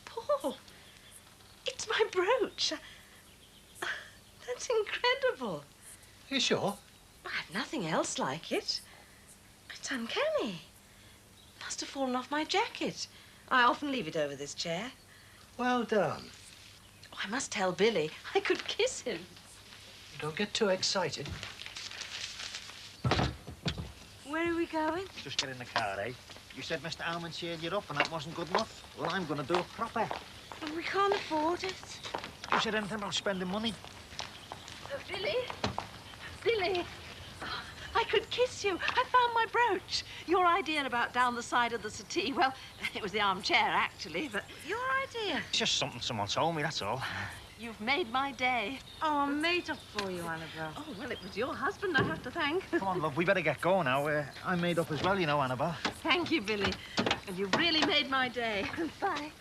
Paul, it's my brooch. That's incredible.
Are you sure?
I have nothing else like it. It's uncanny. Must have fallen off my jacket. I often leave it over this chair.
Well done.
Oh, I must tell Billy. I could kiss him.
Don't get too excited.
Where are we going?
Just get in the car, eh? You said Mr. Alman cheered you up and that wasn't good enough. Well, I'm going to do it proper.
Well, we can't afford it.
You said anything about spending money?
Billy? Billy? I could kiss you. I found my brooch. Your idea about down the side of the settee, well, it was the armchair, actually, but your idea.
It's just something someone told me, that's all.
You've made my day.
Oh, I made up for you, Annabelle.
Oh, well, it was your husband I have to thank.
Come on, love, we better get going now. I'm made up as well, you know, Annabelle.
Thank you, Billy. And you've really made my day. Bye.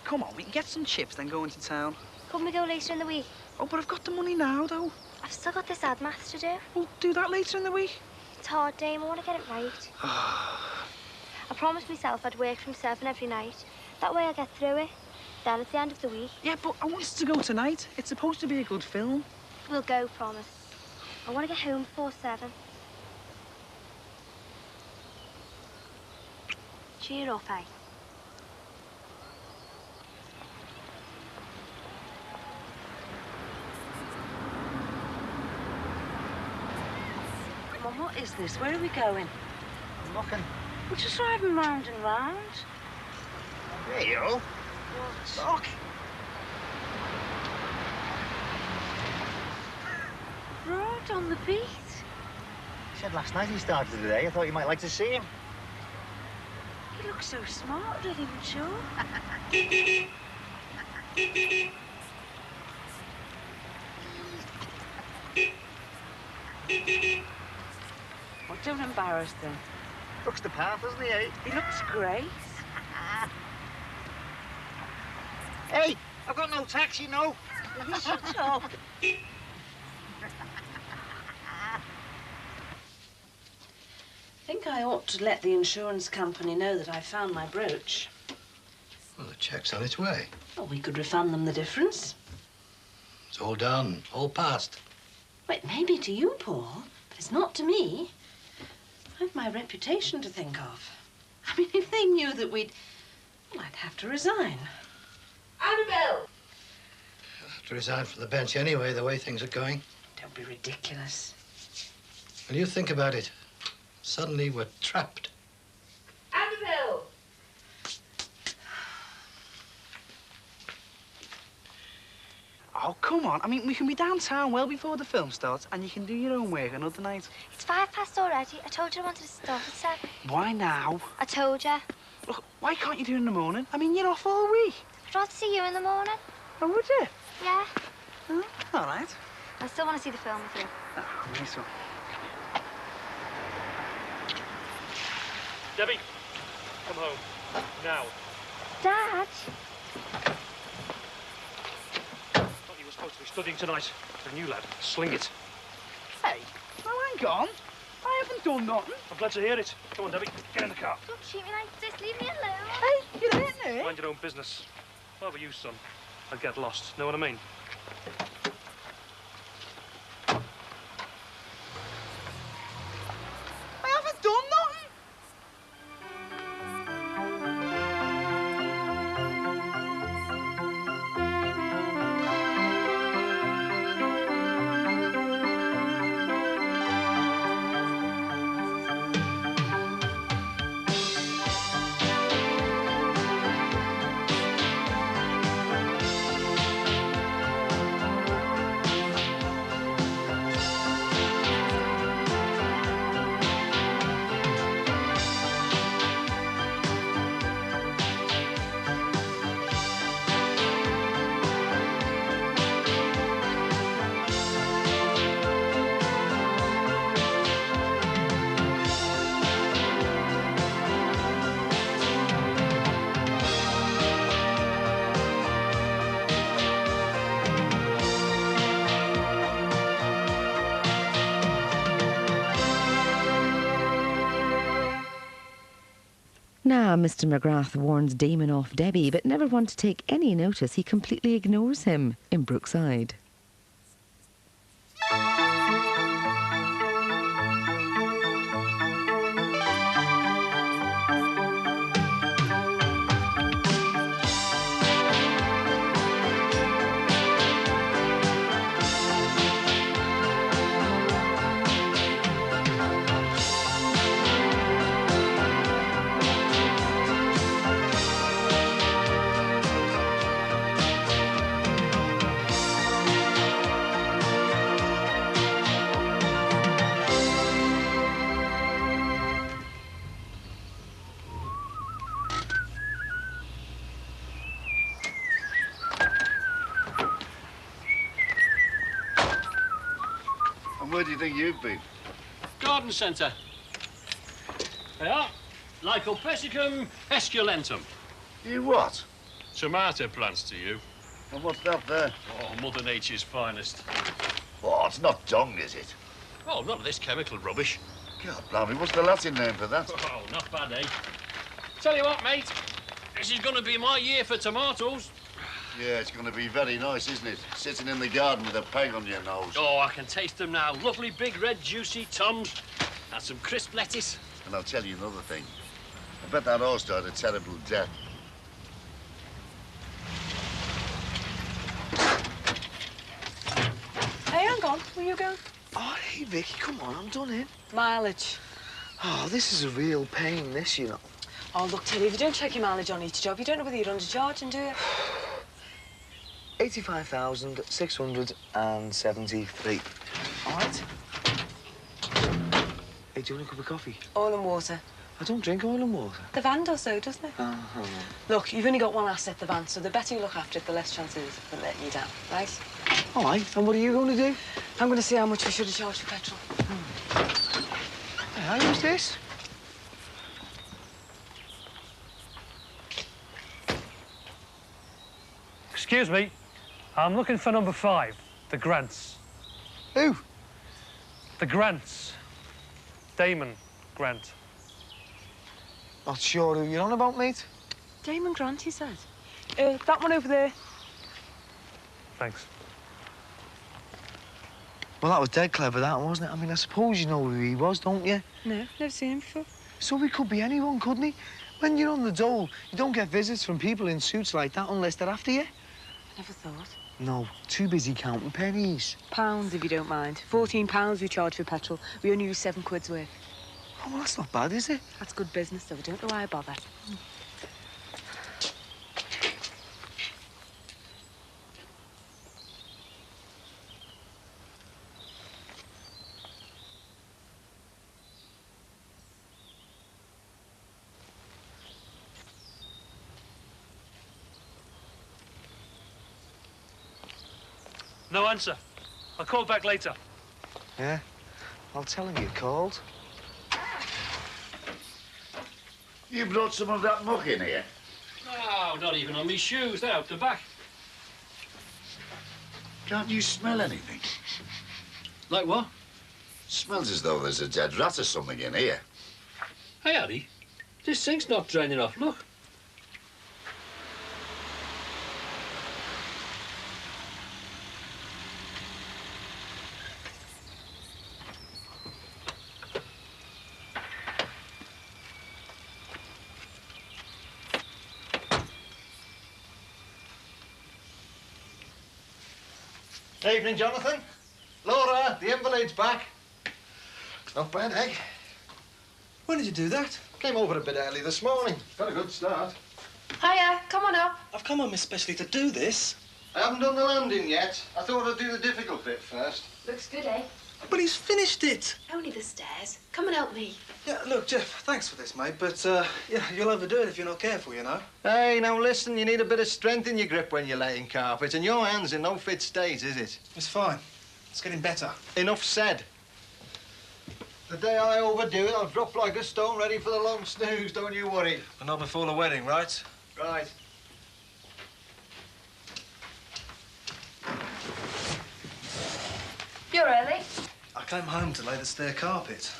Come on, we can get some chips, then go into town.
Couldn't we go later in the week?
Oh, but I've got the money now, though.
I've still got this ad maths to do.
We'll do that later in the week.
It's hard, Dame. I want to get it right. I promised myself I'd work from 7 every night. That way I'll get through it. Then at the end of the week...
Yeah, but I want us to go tonight. It's supposed to be a good film.
We'll go, promise. I want to get home before 7. Cheer up, eh?
Mum, what is this? Where are we going?
I'm looking.
We're just driving round and round.
There you go. Look.
Right on the beat.
He said last night he started today. I thought you might like to see him.
You look so smart, really, mature.
Oh, don't embarrass them.
Looks the part, doesn't he, eh?
He looks great.
Hey, I've got no taxi, no.
Shut up. I think I ought to let the insurance company know that I found my brooch.
Well, the check's on its way.
Well, we could refund them the difference.
It's all done, all past.
Well, it may be to you, Paul, but it's not to me. I've my reputation to think of. I mean, if they knew that we'd... Well, I'd have to resign. Annabelle!
You'll have to resign from the bench anyway, the way things are going.
Don't be ridiculous.
Well, you think about it. Suddenly we're trapped.
Annabelle!
Oh, come on. I mean, we can be downtown well before the film starts, and you can do your own work another night.
It's 5 past already. I told you I wanted to start at 7.
Why now?
I told you.
Look, why can't you do it in the morning? I mean, you're off all week.
I'd rather see you in the morning.
Oh, would you?
Yeah.
Oh, all right.
I still want to see the film with you.
Oh, nice one.
Debbie, come home. Now.
Dad?
Thought you were supposed to be studying tonight. For a new lad. Sling it.
Hey, no, hang on. I haven't done nothing.
I'm glad to hear it. Come on, Debbie. Get in the car.
Don't treat me like this. Leave me alone.
Hey, you're in there.
Mind your own business. If I were you, son, I'd get lost. Know what I mean?
I haven't done nothing.
Now, Mr. McGrath warns Damon off Debbie, but never wants to take any notice. He completely ignores him in Brookside.
Where do you think you've been?
Garden centre. They are. Lycopersicum esculentum.
You what?
Tomato plants to you.
And what's that there?
Oh, Mother Nature's finest.
Oh, it's not dung, is it?
Oh, not this chemical rubbish.
God, blimey, what's the Latin name for that?
Oh, not bad, eh? Tell you what, mate. This is going to be my year for tomatoes.
Yeah, it's going to be very nice, isn't it? Sitting in the garden with a peg on your nose.
Oh, I can taste them now. Lovely, big, red, juicy tums. And some crisp lettuce.
And I'll tell you another thing. I bet that horse died a terrible death.
Hey, hang on. Where you going?
Oh, hey, Vicky, come on, I'm done in.
Mileage.
Oh, this is a real pain, this, you know.
Oh, look, Tilly, if you don't check your mileage on each job, you don't know whether you're undercharging, do you?
85,673.
All right.
Hey, do you want a cup of coffee?
All in water.
I don't drink oil and water.
The van does so, doesn't it?
Oh.
Look, you've only got one asset, the van, so the better you look after it, the less chance it is of it letting you down, right?
All right, and what are you going to do?
I'm going to see how much we should have charged for petrol.
Hey, who's this?
Excuse me. I'm looking for number 5, the Grants.
Who?
The Grants. Damon Grant.
Not sure who you're on about, mate.
Damon Grant, he said. That one over there.
Thanks.
Well, that was dead clever, that, wasn't it? I mean, I suppose you know who he was, don't you?
No, never seen him before.
So he could be anyone, couldn't he? When you're on the dole, you don't get visits from people in suits like that unless they're after you.
Never thought.
No, too busy counting pennies.
Pounds, if you don't mind. £14 we charge for petrol. We only use 7 quid's worth.
Oh, well, that's not bad, is it?
That's good business, though. I don't know why I bother.
No answer. I'll call back later.
Yeah? I'll tell him you called.
You brought some of that muck in here?
No, not even on me shoes. They're out the back.
Can't you smell anything?
Like what?
Smells as though there's a dead rat or something in here.
Hey, Addy. This sink's not draining off. Look.
Evening, Jonathan. Laura, the invalid's back. Not bad, eh?
When did you do that?
Came over a bit early this morning. Got a good start.
Hiya, come on up.
I've come on especially to do this.
I haven't done the landing yet. I thought I'd do the difficult bit first.
Looks good, eh?
But he's finished it.
Only the stairs. Come and help me.
Yeah, look, Jeff, thanks for this, mate, but, yeah, you'll overdo it if you're not careful, you know.
Hey, now listen, you need a bit of strength in your grip when you're laying carpet, and your hand's in no fit state, is it?
It's fine. It's getting better.
Enough said. The day I overdo it, I'll drop like a stone ready for the long snooze, don't you worry.
But not before the wedding, right?
Right.
You're early.
I came home to lay the stair carpet.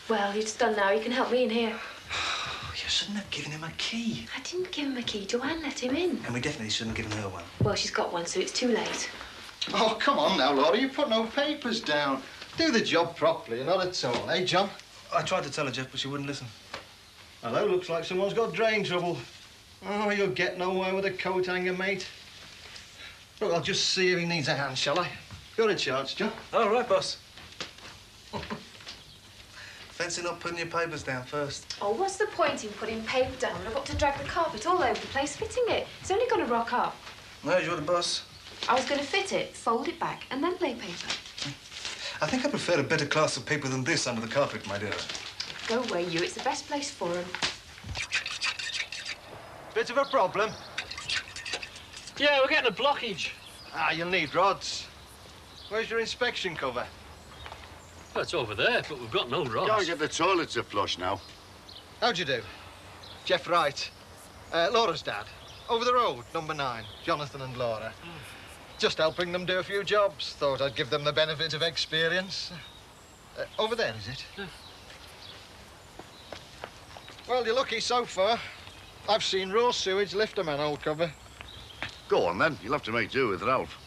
Well, it's done now. You can help me in here.
You shouldn't have given him a key.
I didn't give him a key. Joanne let him in.
And we definitely shouldn't have given her one.
Well, she's got one, so it's too late.
Oh, come on now, Laura, you put no papers down. Do the job properly, not at all, eh, John?
I tried to tell her, Jeff, but she wouldn't listen.
Hello, looks like someone's got drain trouble. Oh, you'll get nowhere with a coat hanger, mate. Look, I'll just see if he needs a hand, shall I? You're in charge, John.
All right, boss. Fancy not putting your papers down first.
Oh, what's the point in putting paper down when I've got to drag the carpet all over the place fitting it? It's only going to rock up.
No, you're the boss.
I was going to fit it, fold it back, and then lay paper.
I think I prefer a better class of people than this under the carpet, my dear.
Go away, you. It's the best place for them.
Bit of a problem.
Yeah, we're getting a blockage.
Ah, you'll need rods. Where's your inspection cover?
Well, it's over there, but we've got no rods.
Gotta get the toilets to flush now.
How'd you do? Jeff Wright. Laura's dad. Over the road, number 9. Jonathan and Laura. Just helping them do a few jobs. Thought I'd give them the benefit of experience. Over there, is it?
Yeah.
Well, you're lucky so far. I've seen raw sewage lift a manhole cover.
Go on, then. You'll have to make do with Ralph.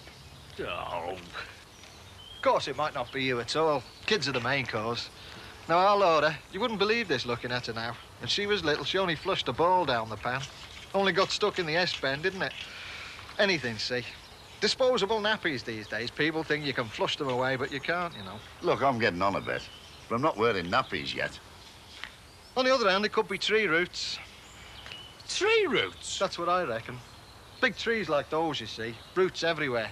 Oh.
Of course, it might not be you at all. Kids are the main cause. Now, our Laura, you wouldn't believe this looking at her now. When she was little, she only flushed a ball down the pan. Only got stuck in the S-bend, didn't it? Anything, see? Disposable nappies these days. People think you can flush them away, but you can't, you know.
Look, I'm getting on a bit, but I'm not wearing nappies yet.
On the other hand, it could be tree roots.
Tree roots?
That's what I reckon. Big trees like those, you see. Roots everywhere.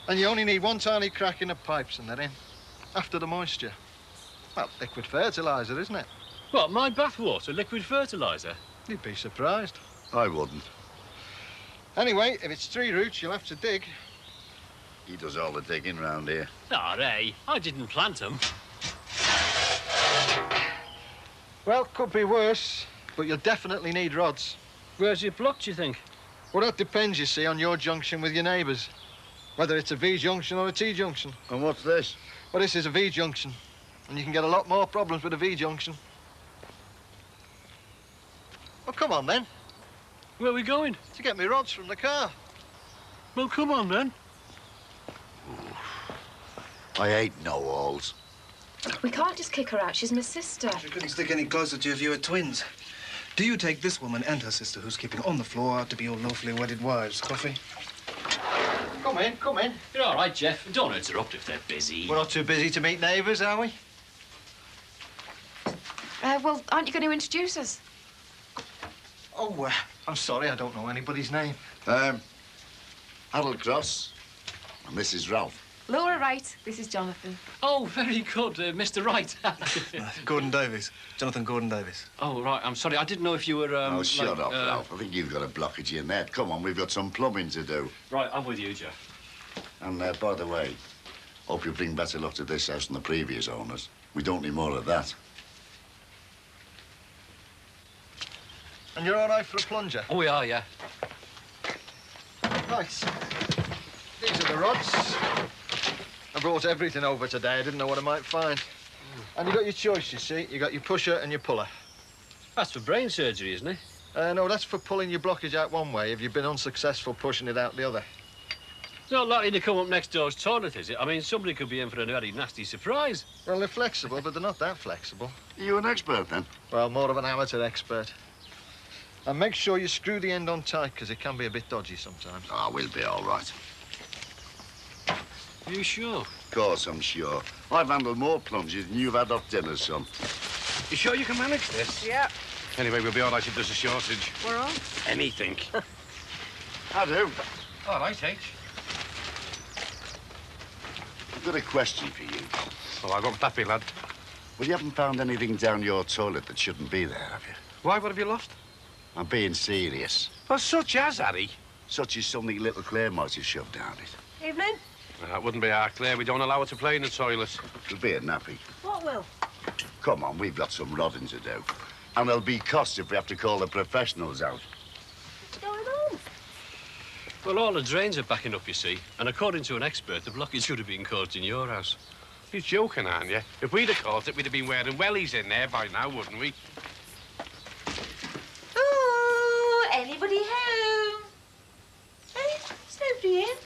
And you only need one tiny crack in the pipes and they're in. After the moisture. Well, liquid fertilizer, isn't it?
What, my bathwater, liquid fertiliser?
You'd be surprised.
I wouldn't.
Anyway, if it's 3 roots, you'll have to dig.
He does all the digging round here.
Ah, Ray, I didn't plant them.
Well, could be worse, but you'll definitely need rods.
Where's your block, do you think?
Well, that depends, you see, on your junction with your neighbours. Whether it's a V-junction or a T-junction.
And what's this?
Well, this is a V-junction. And you can get a lot more problems with a V-junction. Well, come on, then.
Where are we going?
To get me rods from the car.
Well, come on, then.
I hate know-alls.
We can't just kick her out. She's my sister.
She couldn't stick any closer to you if you were twins. Do you take this woman and her sister, who's keeping on the floor, out to be your lawfully wedded wives? Coffee?
Come in, come in.
You're all right, Jeff. Don't interrupt if they're busy.
We're not too busy to meet neighbours, are we?
Well, aren't you going to introduce us?
Oh, I'm sorry, I don't know anybody's name.
Harold Cross, and this is Ralph.
Laura Wright, this is Jonathan.
Oh, very good, Mr. Wright.
Gordon Davies. Jonathan Gordon Davies.
Oh, right, I'm sorry. I didn't know if you were,
Oh, shut up, Ralph. I think you've got a blockage in there. Come on, we've got some plumbing to do.
Right, I'm with you, Jeff.
And, by the way, hope you bring better luck to this house than the previous owners. We don't need more of that.
And you're all right for a plunger?
Oh, we are, yeah.
Right. These are the rods. I brought everything over today. I didn't know what I might find. And you got your choice, you see. You got your pusher and your puller.
That's for brain surgery, isn't it?
No, that's for pulling your blockage out one way if you've been unsuccessful pushing it out the other.
It's not likely to come up next door's toilet, is it? I mean, somebody could be in for a very nasty surprise.
Well, they're flexible, but they're not that flexible.
Are you an expert, then?
Well, more of an amateur expert. And make sure you screw the end on tight, because it can be a bit dodgy sometimes.
Oh, we'll be all right.
Are you sure?
Of course, I'm sure. I've handled more plunges than you've had off dinner, son.
You sure you can manage this?
Yeah.
Anyway, we'll be all right if there's a shortage.
We're on.
Anything.
I do.
All right, H.
I've got a question for you.
Oh, I won't that be, lad?
Well, you haven't found anything down your toilet that shouldn't be there, have you?
Why? What have you lost?
I'm being serious.
Well, such as, Harry.
Such as something little Claire might have shoved down it.
Evening.
That wouldn't be our Claire. We don't allow her to play in the toilet.
It'll be a nappy.
What will?
Come on, we've got some rodding to do. And there'll be costs if we have to call the professionals out.
What's going on?
Well, all the drains are backing up, you see. And according to an expert, the blockage should have been caused in your house.
You're joking, aren't you? If we'd have caused it, we'd have been wearing wellies in there by now, wouldn't we?
Ooh, anybody home? Hey, there's nobody in.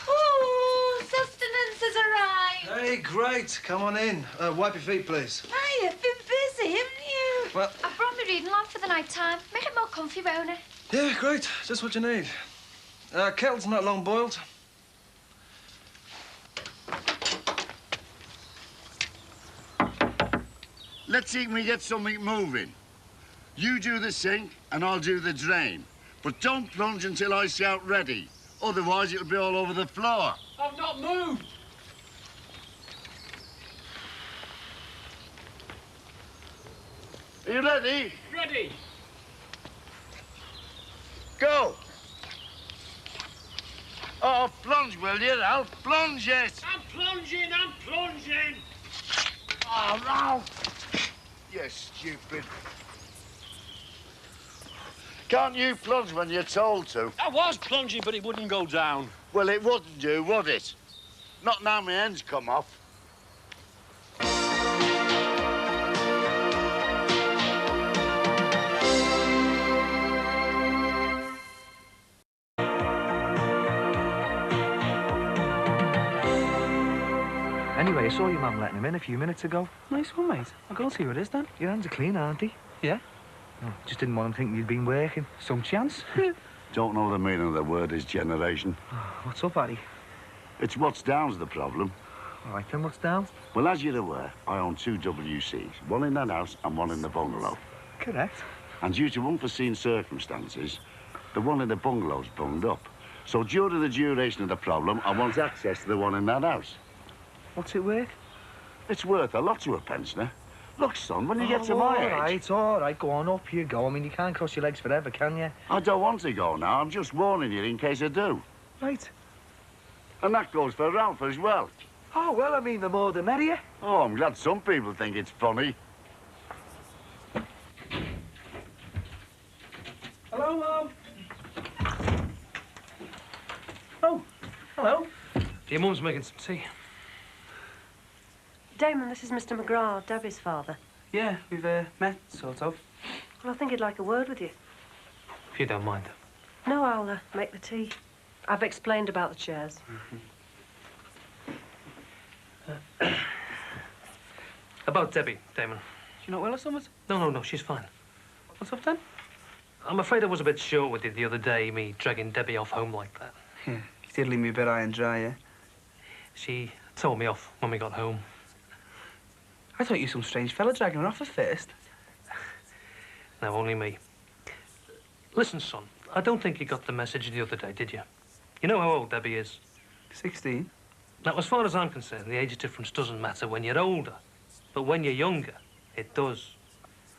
Ooh, sustenance has arrived.
Hey, great. Come on in. Wipe your feet, please.
Hey, you've been busy, haven't you?
Well...
I've brought my reading lamp for the night time. Make it more comfy, won't it?
Yeah, great. Just what you need. Kettle's not long boiled.
Let's see if we get something moving. You do the sink and I'll do the drain. But don't plunge until I shout ready. Otherwise, it'll be all over the floor.
I've not moved.
Are you ready?
Ready.
Go. Oh, plunge, will you? I'll plunge it.
I'm plunging.
Oh, Ralph. You stupid. Can't you plunge when you're told to?
I was plunging, but it wouldn't go down.
Well, it wouldn't do, would it? Not now my ends come off.
Anyway, I saw your mum letting him in a few minutes ago.
Nice one, mate. I'll go and see who it is, then.
Your hands are clean, aren't they?
Yeah.
Oh, just didn't want him thinking you'd been working.
Some chance.
Don't know the meaning of the word is generation.
What's up, Harry?
It's what's down's the problem.
All right, then, what's down?
Well, as you're aware, I own 2 WCs, one in that house and one in the bungalow.
Correct.
And due to unforeseen circumstances, the one in the bungalow's bunged up. So due to the duration of the problem, I want access to the one in that house.
What's it worth?
It's worth a lot to a pensioner. Look, son, when you get to my age...
All right, go on, up you go. I mean, you can't cross your legs forever, can you?
I don't want to go now. I'm just warning you in case I do.
Right.
And that goes for Ralph as well.
Oh, well, I mean, the more the merrier.
Oh, I'm glad some people think it's funny.
Hello, Mum. Oh, hello. Your mum's making some tea.
Damon, this is Mr. McGrath, Debbie's father.
Yeah, we've met, sort of.
Well, I think he'd like a word with you.
If you don't mind.
No, I'll make the tea. I've explained about the chairs.
About Debbie, Damon. She not well or something? No, she's fine. What's up, then? I'm afraid I was a bit short with you the other day, me dragging Debbie off home like that.
Yeah, you did leave me a bit high and dry, yeah?
She told me off when we got home.
I thought you were some strange fella dragging her off at first.
No, only me. Listen, son, I don't think you got the message the other day, did you? You know how old Debbie is?
16.
Now, as far as I'm concerned, the age difference doesn't matter when you're older. But when you're younger, it does.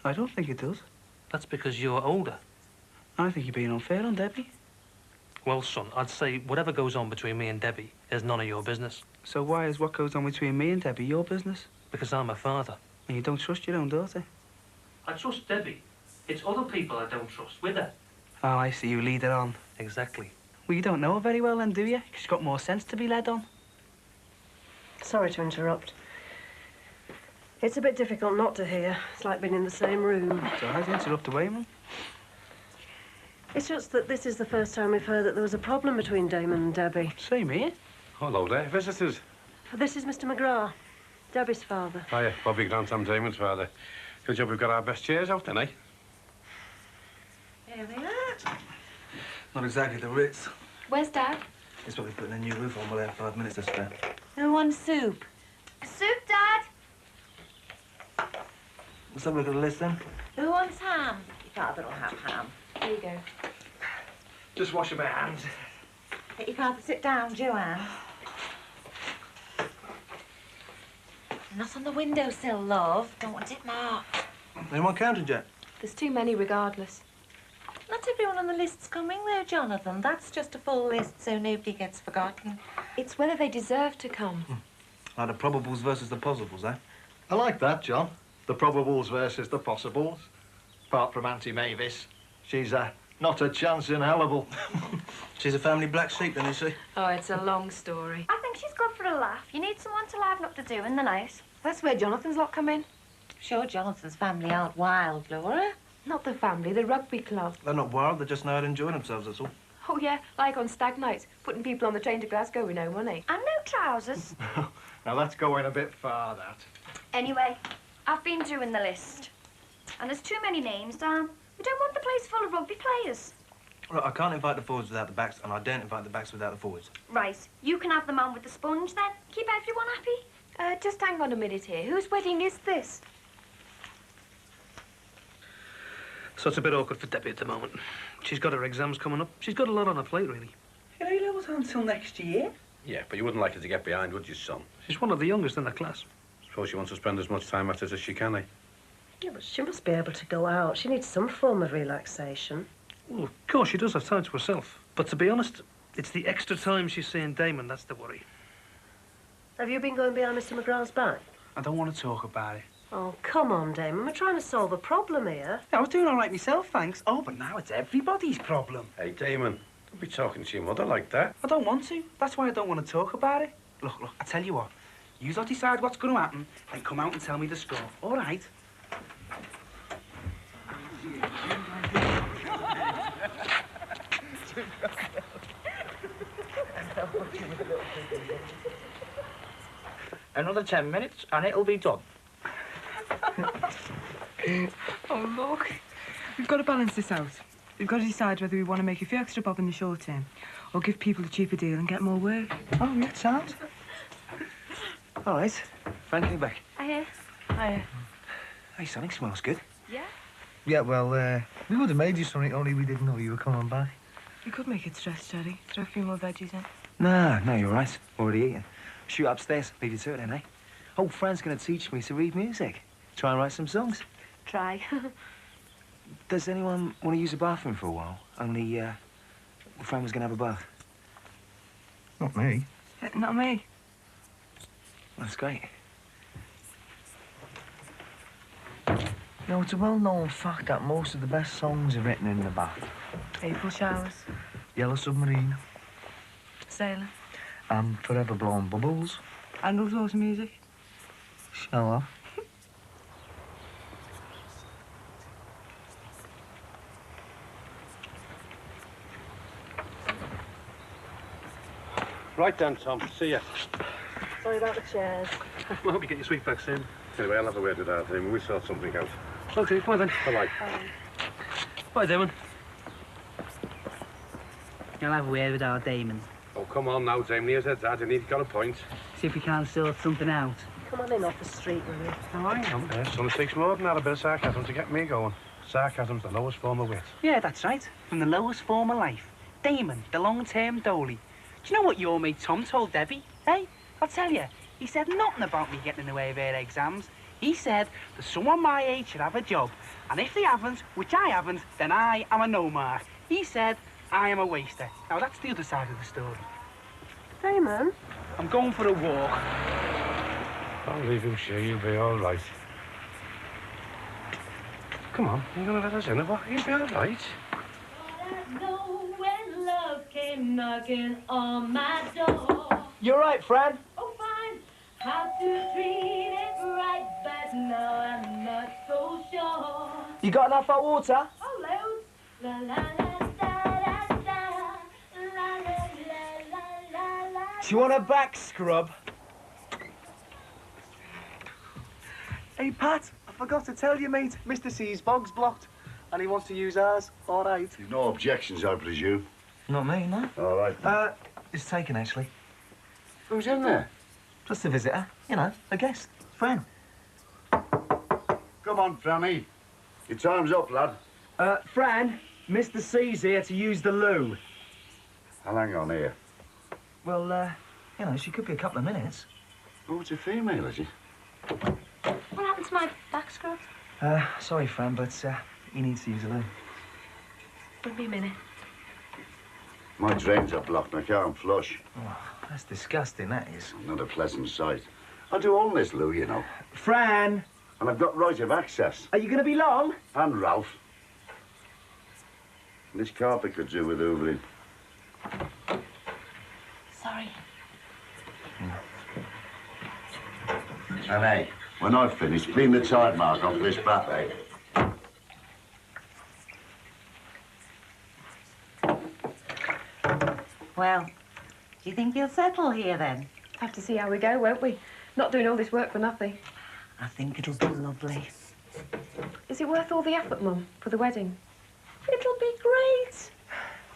I don't think it does.
That's because you're older.
I think you're being unfair on Debbie.
Well, son, I'd say whatever goes on between me and Debbie is none of your business.
So why is what goes on between me and Debbie your business?
Because I'm her father.
And you don't trust your own daughter?
I trust Debbie. It's other people I don't trust with her.
Oh, I see. You lead her on.
Exactly.
Well, you don't know her very well then, do you? 'Cause she's got more sense to be led on.
Sorry to interrupt. It's a bit difficult not to hear. It's like being in the same room.
So how's the interrupt away, Mum?
It's just that this is the first time we've heard that there was a problem between Damon and Debbie.
Same here.
Hello there, visitors.
This is Mr. McGrath, Debbie's father.
Hiya, Bobby Grant, I'm Damon's father. Good job we've got our best chairs out then, eh?
Here we are.
Not exactly the Ritz.
Where's Dad?
He's probably putting a new roof on. We'll have 5 minutes to spare.
Who wants soup?
Soup, Dad?
Let's have a look at the list then.
Who wants ham? Your father will have ham.
There you go.
Just wash my hands.
Let your father sit down, Joanne. Not on the windowsill, love. Don't want it marked.
Anyone counted yet?
There's too many regardless.
Not everyone on the list's coming, though, Jonathan. That's just a full list, so nobody gets forgotten.
It's whether they deserve to come.
Like the probables versus the possibles, eh?
I like that, John. The probables versus the possibles. Apart from Auntie Mavis, she's not a chance in hellable.
She's a family black sheep, then, is she?
Oh, it's a long story.
I think she's good for a laugh. You need someone to liven up the do in the night.
That's where Jonathan's lot come in.
Sure, Jonathan's family aren't wild, Laura.
Not the family, the rugby club.
They're not wild, they just know how to enjoy themselves, that's all.
Oh, yeah, like on stag nights, putting people on the train to Glasgow with no money.
And no trousers.
Now, that's going a bit far, that.
Anyway, I've been doing the list. And there's too many names, Dan. We don't want the place full of rugby players.
Right, I can't invite the forwards without the backs, and I don't invite the backs without the forwards.
Right, you can have the man with the sponge, then. Keep everyone happy.
Just hang on a minute here. Whose wedding is this?
So it's a bit awkward for Debbie at the moment. She's got her exams coming up. She's got a lot on her plate, really.
Your A-levels aren't until next year.
Yeah, but you wouldn't like her to get behind, would you, son?
She's one of the youngest in the class.
Suppose she wants to spend as much time at it as she can, eh?
Yeah, but she must be able to go out. She needs some form of relaxation.
Well, of course, she does have time to herself. But to be honest, it's the extra time she's seeing Damon that's the worry.
Have you been going behind Mr. McGrath's back?
I don't want to talk about it.
Oh, come on, Damon. We're trying to solve a problem here.
Yeah, I was doing all right myself, thanks. Oh, but now it's everybody's problem.
Hey, Damon, don't be talking to your mother like that.
I don't want to. That's why I don't want to talk about it. Look, I tell you what. You lot decide what's going to happen, and come out and tell me the score. All right?
Another 10 minutes, and it'll be done.
Oh, look. We've got to balance this out. We've got to decide whether we want to make a few extra bob in the short term or give people a cheaper deal and get more work.
Oh, yeah, sounds. All right. Frankly, back.
Hiya.
Hey, something smells good.
Yeah?
Yeah, well, we would have made you something, only we didn't know you were coming back.
We could make it stretch, Daddy. Throw a few more veggies in.
No, you're right. Already eaten. Shoot upstairs, leave you to it then, eh? Old Fran's going to teach me to read music.
Try and write some songs.
Try.
Does anyone want to use the bathroom for a while? Only, the friend was going to have a bath.
Not me.
Not me.
That's great. No, it's a well-known fact that most of the best songs are written in the bath.
April showers.
Yellow Submarine.
Sailor.
Forever Blowing Bubbles.
Anglo-Saxon music.
Show off.
Right then, Tom. See ya.
Sorry about the chairs.
I hope you get your sweet back soon.
Anyway, I'll have a word with our team. We'll sort something out.
Okay, bye then.
Bye-bye.
Bye, Damon.
You'll have a word with our Damon.
Oh, come on now, Damon. Here's her dad, and he's got a point.
See if we can't sort something out.
Come on in off the street, will you?
Oh, I know. Yes, son, it takes more than that, a bit of sarcasm to get me going. Sarcasm's the lowest form of wit.
Yeah, that's right. From the lowest form of life. Damon, the long-term dolly. Do you know what your mate Tom told Debbie? Hey, I'll tell you. He said nothing about me getting in the way of her exams. He said that someone my age should have a job. And if they haven't, which I haven't, then I am a no-mark. He said I am a waster. Now, that's the other side of the story.
Damon?
I'm going for a walk.
Don't leave him, sure. You'll be all right. Come on, you're going to let us in, or you'll be all right.
When love came knocking on my door.
You're right, Fran.
Oh, fine. How to treat it right, but now I'm not so sure.
You got enough hot water?
Oh, loads. La la la da da da. La la la la la.
Do you want a back scrub? Hey, Pat, I forgot to tell you, mate. Mr. C's bog's blocked, and he wants to use ours. All right.
You've no objections, I presume?
Not me, no.
All right.
It's taken, actually.
Who's in there?
Just a visitor. You know, a guest. Friend.
Come on, Franny. Your time's up, lad.
Fran, Mr. C's here to use the loo.
I'll hang on here.
Well, you know, she could be a couple of minutes.
Oh, it's a female, is she?
What happened to my back scrub?
Sorry, Fran, but he needs to use the loo.
Give me a minute.
My drains are blocked and I can't flush.
Oh, that's disgusting, that is.
Not a pleasant sight. I do own this loo, you know.
Fran!
And I've got right of access.
Are you going to be long?
And Ralph. This carpet could do with hoovering.
Sorry.
And hey, when I've finished, clean the tide mark off this bath, eh?
Well, do you think you'll settle here, then?
Have to see how we go, won't we? Not doing all this work for nothing.
I think it'll be lovely.
Is it worth all the effort, Mum, for the wedding?
It'll be great.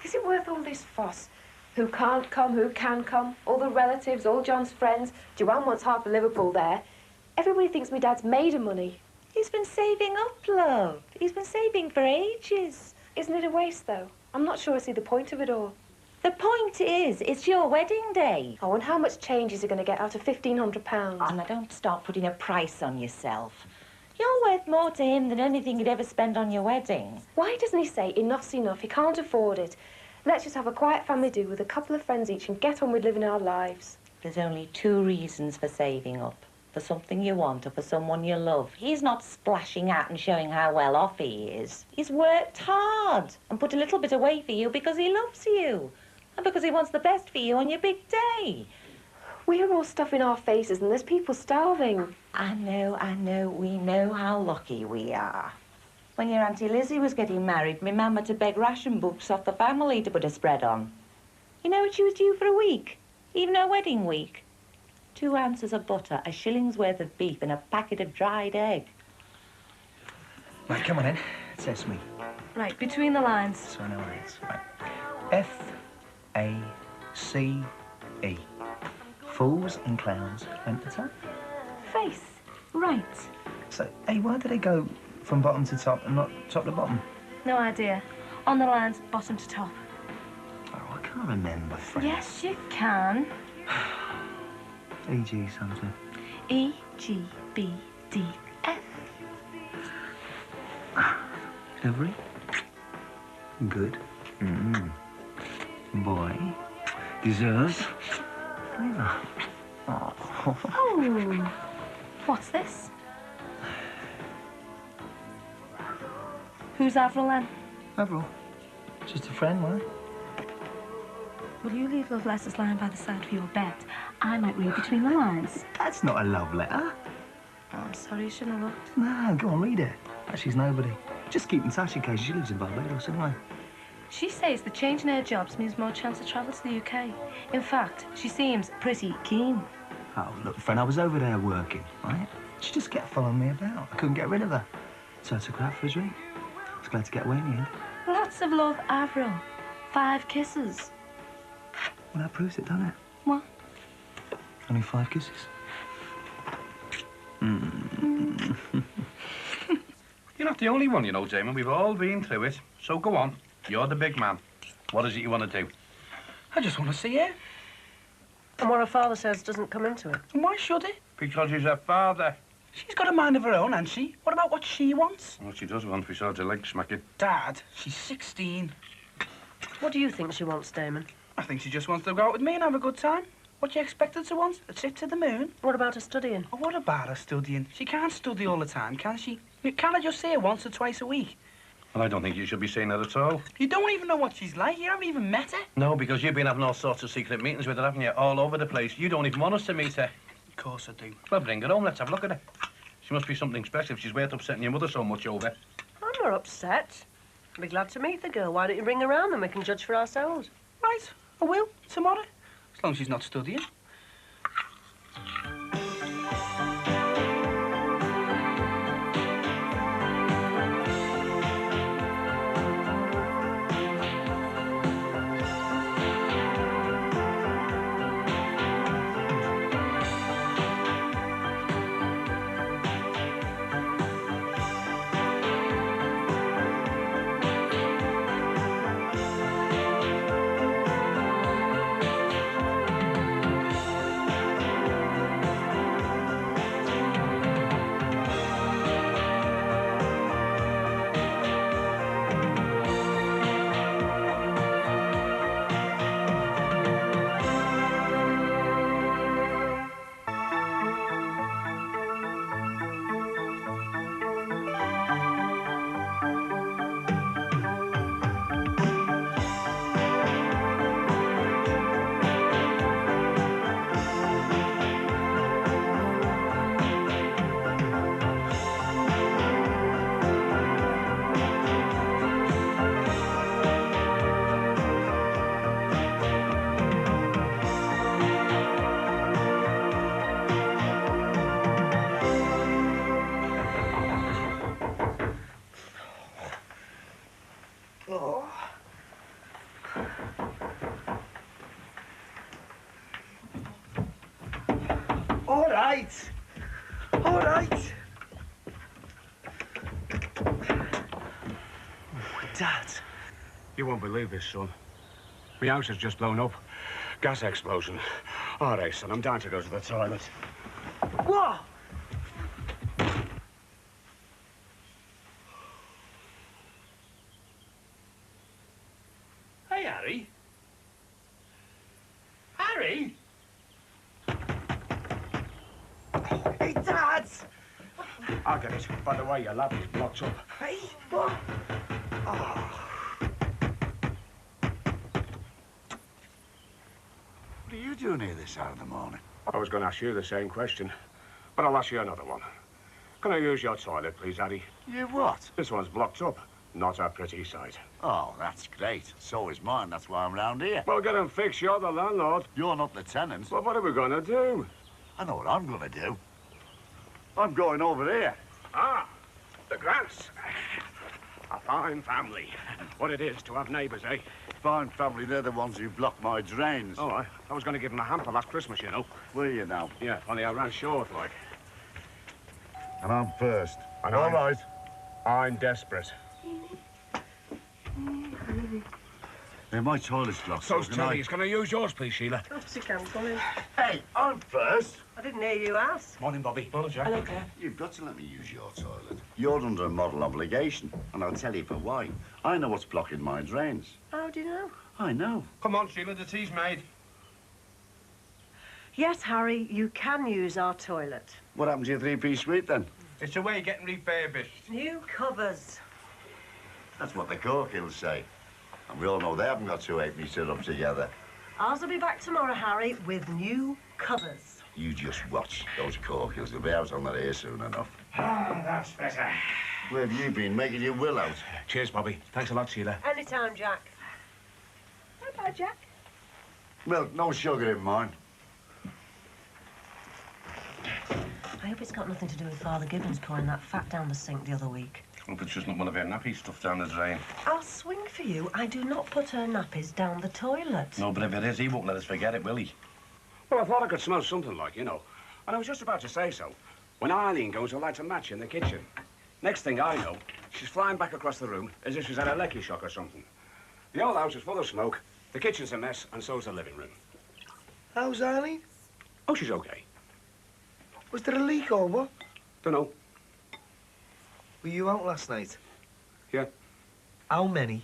Is it worth all this fuss? Who can't come, who can come, all the relatives, all John's friends. Joanne wants half of Liverpool there. Everybody thinks my dad's made of money.
He's been saving up, love. He's been saving for ages.
Isn't it a waste, though? I'm not sure I see the point of it all.
The point is, it's your wedding day.
Oh, and how much change is he going to get out of £1,500?
Oh, now don't start putting a price on yourself. You're worth more to him than anything he'd ever spend on your wedding.
Why doesn't he say enough's enough, he can't afford it? Let's just have a quiet family do with a couple of friends each and get on with living our lives.
There's only two reasons for saving up. For something you want or for someone you love. He's not splashing out and showing how well off he is. He's worked hard and put a little bit away for you because he loves you. And because he wants the best for you on your big day.
We're all stuffing our faces and there's people starving.
I know. We know how lucky we are. When your Auntie Lizzie was getting married, my mum had to beg ration books off the family to put a spread on. You know what she was due for a week? Even her wedding week. 2 ounces of butter, a shilling's worth of beef and a packet of dried egg.
Right, come on in. Test me.
Right, between the lines.
So no worries. Right. F-A-C-E. Fools and clowns went to top.
Face. Right.
So, hey, why did they go from bottom to top and not top to bottom?
No idea. On the lines, bottom to top.
Oh, I can't remember, friend.
Yes, you can.
E.G. something.
E-G-B-D-F.
Every? Good. Boy. Deserves.
Oh, what's this? Who's Avril then?
Avril. Just a friend, right?
Will you leave love letters lying by the side of your bed? I might read between the lines.
That's not a love letter.
Oh, I'm sorry, you shouldn't have looked.
No, go on, read it. She's nobody. Just keep in touch in case she lives in Barbados anyway.
She says the change in her jobs means more chance of travel to the UK. In fact, she seems pretty keen.
Oh, look, friend, I was over there working, right? She just kept following me about. I couldn't get rid of her. So I took her out for a drink. I was glad to get away in the end.
Lots of love, Avril. 5 kisses.
Well, that proves it, doesn't it?
What?
Only 5 kisses.
You're not the only one, you know, Damon. We've all been through it. So go on. You're the big man. What is it you want to do?
I just want to see her.
And what her father says doesn't come into it.
And why should it?
Because he's her father.
She's got a mind of her own, hasn't she? What about what she wants?
Well, she does want. We saw her leg smacking.
Dad, she's 16.
What do you think she wants, Damon?
I think she just wants to go out with me and have a good time. What do you expect her to want? A trip to the moon?
What about her studying?
Oh, what about her studying? She can't study all the time, can she? Can't I just see her once or twice a week?
Well, I don't think you should be seeing her at all.
You don't even know what she's like. You haven't even met her.
No, because you've been having all sorts of secret meetings with her, haven't you? All over the place. You don't even want us to meet her.
Of course I do.
Well, bring her home. Let's have a look at her. She must be something special if she's worth upsetting your mother so much over.
I'm not upset. I'd be glad to meet the girl. Why don't you bring her round and we can judge for ourselves?
Right, I will, tomorrow. As long as she's not studying.
All right. Dad.
You won't believe this, son. My house has just blown up. Gas explosion. All right, son, I'm down to go to the toilet.
What?
Hey, Harry. Harry?
Hey, Dad!
I'll get it. By the way, your lab is blocked up.
Hey, what? Oh.
What are you doing here this hour of the morning? I was going to ask you the same question, but I'll ask you another one. Can I use your toilet, please, Harry?
You what?
This one's blocked up. Not a pretty sight.
Oh, that's great. So is mine. That's why I'm round here.
Well, get them fixed. You're the landlord.
You're not the tenant.
Well, what are we going to do?
I know what I'm going to do. I'm going over here.
Ah, the Grants. A fine family. What it is to have neighbours, eh?
Fine family, they're the ones who blocked my drains.
Oh, I was going to give them a hamper last Christmas, you know.
Were you now?
Yeah, only I ran short, like.
And I'm first.
And
all right.
I'm desperate.
Hey, my toilet's blocked.
So's Terry's. Can I use yours, please, Sheila?
Of course you can, come in.
Hey, I'm first.
I didn't hear you ask.
Morning, Bobby. Morning, Jack.
Hello, Claire.
You've got to let me use your toilet. You're under a model obligation, and I'll tell you for why. I know what's blocking my drains.
How do you know?
I know.
Come on, Sheila, the tea's made.
Yes, Harry, you can use our toilet.
What happened to your three-piece suite, then?
It's away getting refurbished.
New covers.
That's what the corkills say. And we all know they haven't got two halfpenny stood up together.
Ours will be back tomorrow, Harry, with new covers.
You just watch. Those corkills will be out on their ear soon enough.
Ah, that's better.
Where have you been, making your will out?
Cheers, Bobby. Thanks a lot, Sheila.
Anytime, Jack.
Bye-bye, Jack.
Milk, no sugar in mine.
I hope it's got nothing to do with Father Gibbons pouring that fat down the sink the other week.
Hope it's just not one of her nappies stuffed down the drain.
I'll swing for you. I do not put her nappies down the toilet.
No, but if it is, he won't let us forget it, will he?
Well, I thought I could smell something like, you know. And I was just about to say so, when Eileen goes to light a match in the kitchen. Next thing I know, she's flying back across the room as if she's had a lecky shock or something. The old house is full of smoke, the kitchen's a mess, and so's the living room.
How's Eileen?
Oh, she's okay.
Was there a leak or what?
Dunno.
Were you out last night?
Yeah.
How many?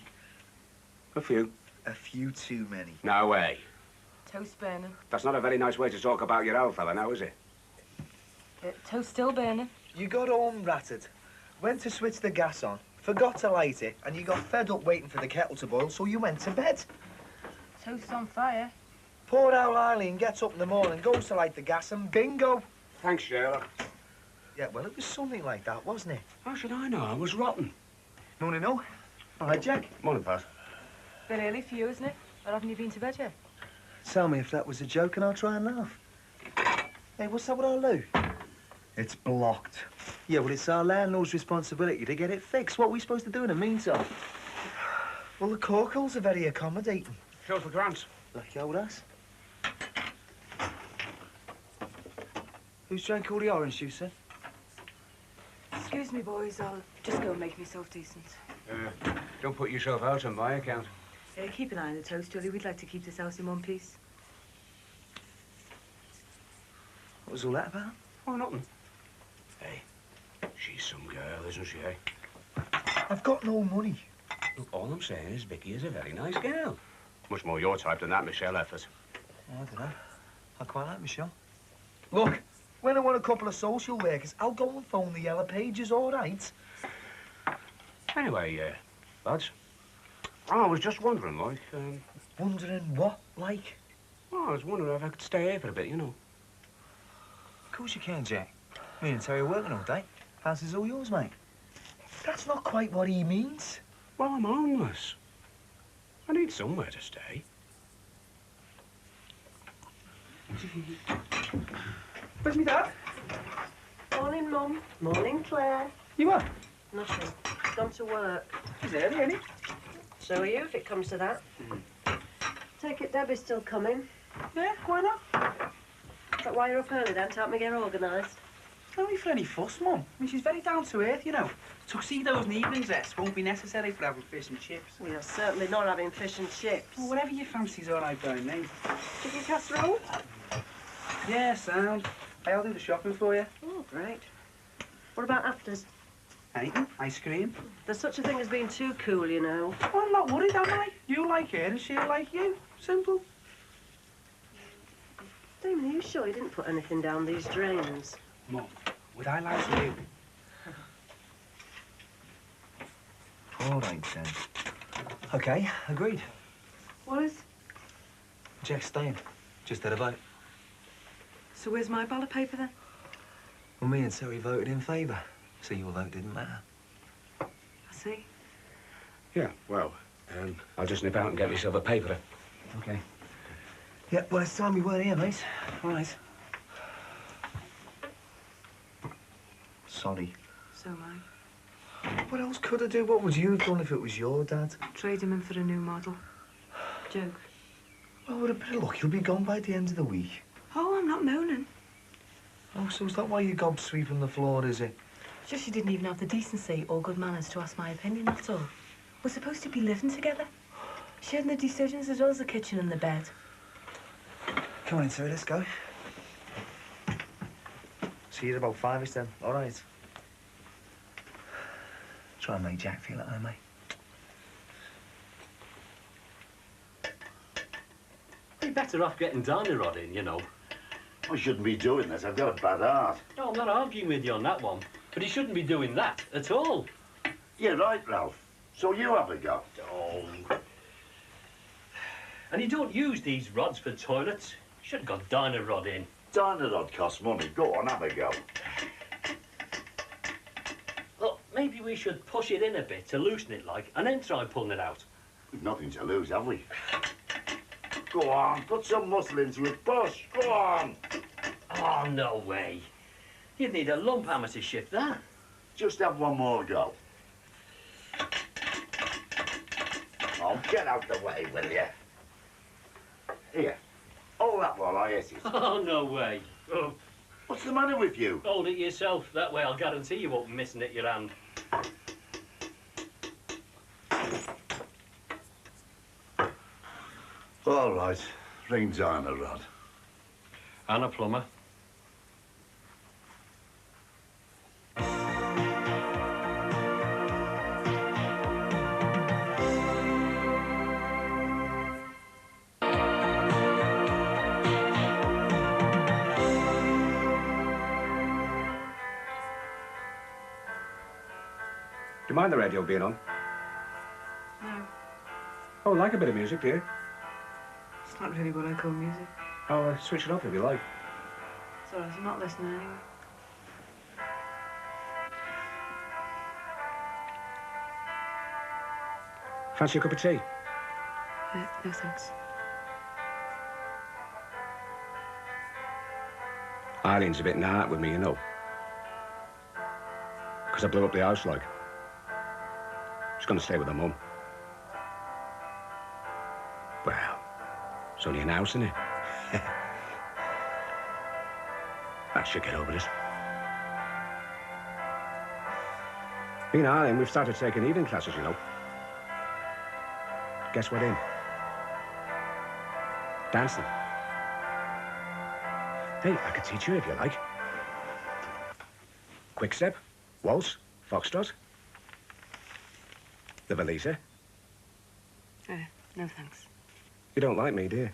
A few.
A few too many.
No way.
Toast burning.
That's not a very nice way to talk about your old fella now, is it?
Toast still burning.
You got home ratted, went to switch the gas on, forgot to light it, and you got fed up waiting for the kettle to boil, so you went to bed.
Toast's on fire.
Poor old Eileen gets up in the morning, goes to light the gas, and bingo.
Thanks, Sheila.
Yeah, well, it was something like that, wasn't it?
How should I know? I was rotten.
Morning, no. All right, Jack.
Morning, Pat.
Bit early for you, isn't it? Or haven't you been to bed yet?
Tell me if that was a joke and I'll try and laugh. Hey, what's up with our loo? It's blocked. Yeah, well, it's our landlord's responsibility to get it fixed. What are we supposed to do in the meantime? Well, the corkles are very accommodating.
Shows for grants.
Lucky old us. Who's drank all the orange juice, then?
Excuse me, boys. I'll just go and make myself decent.
Don't put yourself out on my account.
Keep an eye on the toast, Julie. We'd like to keep this house in one piece.
What was all that about?
Oh, nothing. Hey, she's some girl, isn't she, eh?
I've got no money.
Look, all I'm saying is Vicky is a very nice girl. Much more your type than that Michelle Effort.
I don't know. I quite like Michelle. Look, when I want a couple of social workers, I'll go and phone the Yellow Pages, all right?
Anyway, lads, I was just wondering, like...
Wondering what, like?
Well, I was wondering if I could stay here for a bit, you know.
Of course you can, Jack. Me and Terry are working all day. House is all yours, mate. That's not quite what he means.
Well, I'm homeless. I need somewhere to stay.
Where's me dad?
Morning, Mum. Morning, Claire.
You what?
Nothing. Gone to work.
He's early, ain't he?
So are you, if it comes to that. Take it Debbie's still coming.
Yeah, why not?
Is that why you're up early, then, to help me get organised?
No need for any fuss, Mum. I mean, she's very down to earth, you know. Tuxedos and evening dress won't be necessary for having fish and chips.
We are certainly not having fish and chips.
Well, whatever you fancy's all right by me.
Chicken casserole?
Yeah, sound. I'll do the shopping for you.
Oh, great. What about afters?
Anything? Ice cream?
There's such a thing as being too cool, you know.
Well, I'm not worried, am I? You like her and she'll like you. Simple.
Damon, are you sure you didn't put anything down these drains?
Mum, would I lie to you?
All right, then. OK, agreed.
What is?
Jack's staying. Just had a vote.
So where's my ballot paper, then?
Well, me and Terry voted in favour, so your vote didn't matter.
I see.
Yeah, well, I'll just nip out and get myself a paper.
OK. Yeah, well, it's time we weren't here, mate. All right. Sorry.
So am I.
What else could I do? What would you have done if it was your dad?
Trade him in for a new model. Joke.
Well, with a bit of luck, you'll be gone by the end of the week.
Oh, I'm not moaning.
Oh, so is that why you gob sweeping the floor, is it?
It's just you didn't even have the decency or good manners to ask my opinion, that's all. We're supposed to be living together. Sharing the decisions as well as the kitchen and the bed.
Come on in, Terry, let's go. See you at about 5-ish then. All right. Try and make Jack feel at home, mate.
You're better off getting Dynarod in, you know.
I shouldn't be doing this. I've got a bad heart.
No, I'm not arguing with you on that one. But he shouldn't be doing that at all.
You're right, Ralph. So you have a go.
Oh. And you don't use these rods for toilets. You should have got Dynarod in.
Dynarod costs money. Go on, have a go.
Look, maybe we should push it in a bit to loosen it like, and then try pulling it out.
We've nothing to lose, have we? Go on, put some muscle into it. Push, go on.
Oh, no way. You'd need a lump hammer to shift that.
Just have one more go. Oh, get out the way, will you? Here, hold that while I hit it.
Oh, no way. Oh.
What's the matter with you?
Hold it yourself. That way I'll guarantee you won't be missing it your hand.
All right, ring Dynarod.
And a plumber.
Do you mind the radio being on?
No,
Oh, I like a bit of music, do you?
it's not really what I call music.
I'll switch it off if you like.
It's all right, I'm not listening anyway.
Fancy a cup of tea?
No thanks.
Eileen's a bit narrow with me, you know. Because I blew up the house, like. She's going to stay with her mum. Well, it's only an house, isn't it? I should get over this. Me and Allan, we've started taking evening classes, you know. Guess what in? Dancing. Hey, I could teach you if you like. Quick step, waltz, foxtrot. The valisa.
No thanks.
You don't like me, do you?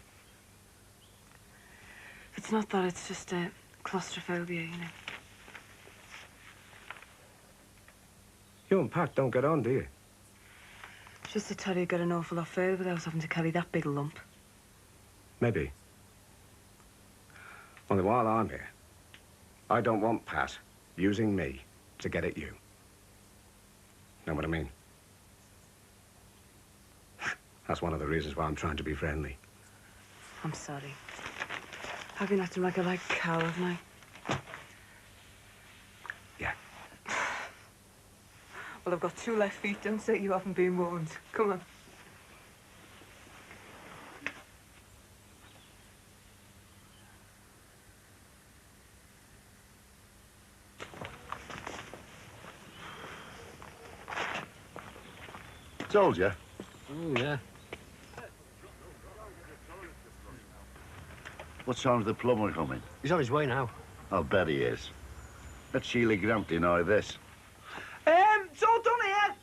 It's not that, it's just claustrophobia, you know.
You and Pat don't get on, do you?
Just to tell you, got an awful lot further without having to carry that big lump.
Maybe. Only while I'm here, I don't want Pat using me to get at you. Know what I mean? That's one of the reasons why I'm trying to be friendly.
I'm sorry. I've been acting like a cow, haven't I?
Yeah.
Well, I've got 2 left feet. Don't say you haven't been warned. Come on.
Told you.
Oh, yeah.
What time's the plumber coming?
He's on his way now.
I'll bet he is. Let Sheila Grant deny this.
It's all done here.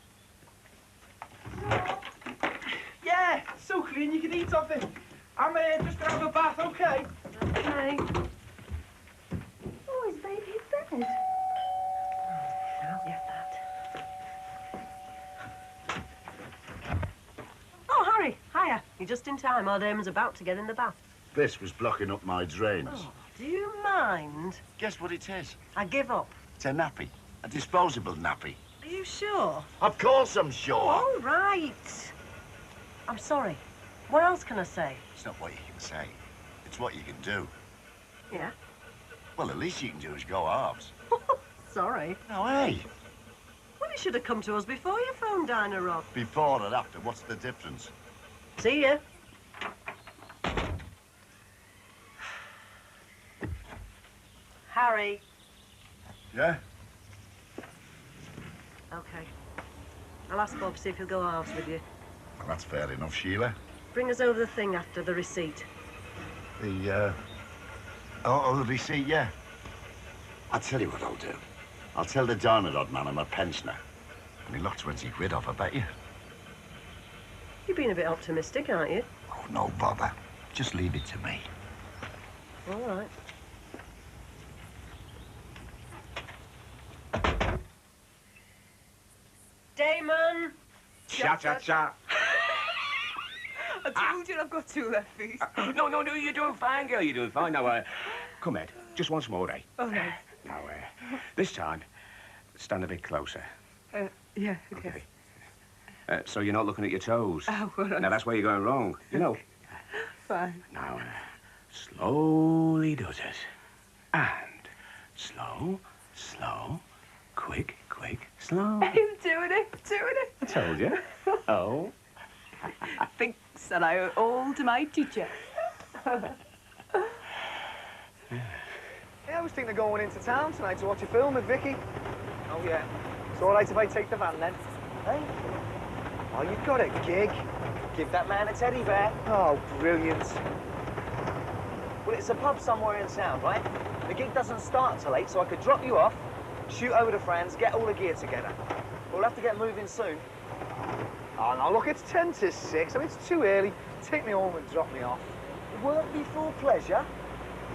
Yeah, it's so clean you can eat off it. I'm just gonna have a bath, okay?
Okay.
Oh, is baby in bed?
I'll get that.
Oh, Harry, hiya. You're just in time. Our Damon's about to get in the bath.
This was blocking up my drains.
Oh, do you mind?
Guess what it is?
I give up.
It's a nappy. A disposable nappy.
Are you sure?
Of course I'm sure.
All right. I'm sorry. What else can I say?
It's not what you can say. It's what you can do.
Yeah?
Well, the least you can do is go halves.
Sorry.
No, hey.
Well, you should have come to us before you phoned Dynarod.
Before and after, what's the difference?
See ya. Harry.
Yeah?
Okay. I'll ask Bob, see if he'll go halves with you.
Well, that's fair enough, Sheila.
Bring us over the thing after the receipt.
The, the receipt, yeah. I'll tell you what I'll do. I'll tell the Dynarod man I'm a pensioner. I mean, lots 20 quid off, I bet you.
You've been a bit optimistic, aren't you?
Oh, no bother. Just leave it to me.
All right. Damon!
Cha-cha-cha.
I told you I've got 2 left feet.
No, you're doing fine, girl. You're doing fine. Now, come, Ed. Just once more, eh?
Oh, no.
Now, this time, stand a bit closer.
Yeah, okay.
So you're not looking at your toes.
Oh, all right.
Now, that's where you're going wrong. You know.
Fine.
Now, slowly does it. And slow, slow, quick, slow.
I'm doing it.
I told you. Oh.
Thinks that I owe all to my teacher.
Yeah, I was thinking of going into town tonight to watch a film with Vicky. Oh, yeah. It's all right if I take the van, then. Hey? Oh, you've got a gig. Give that man a teddy bear. Oh, brilliant.
Well, it's a pub somewhere in town, right? The gig doesn't start till 8, so I could drop you off, shoot over to Fran's, get all the gear together. We'll have to get moving soon.
Oh, no, look, it's 10 to 6. I mean, it's too early. Take me home and drop me off.
Work before pleasure?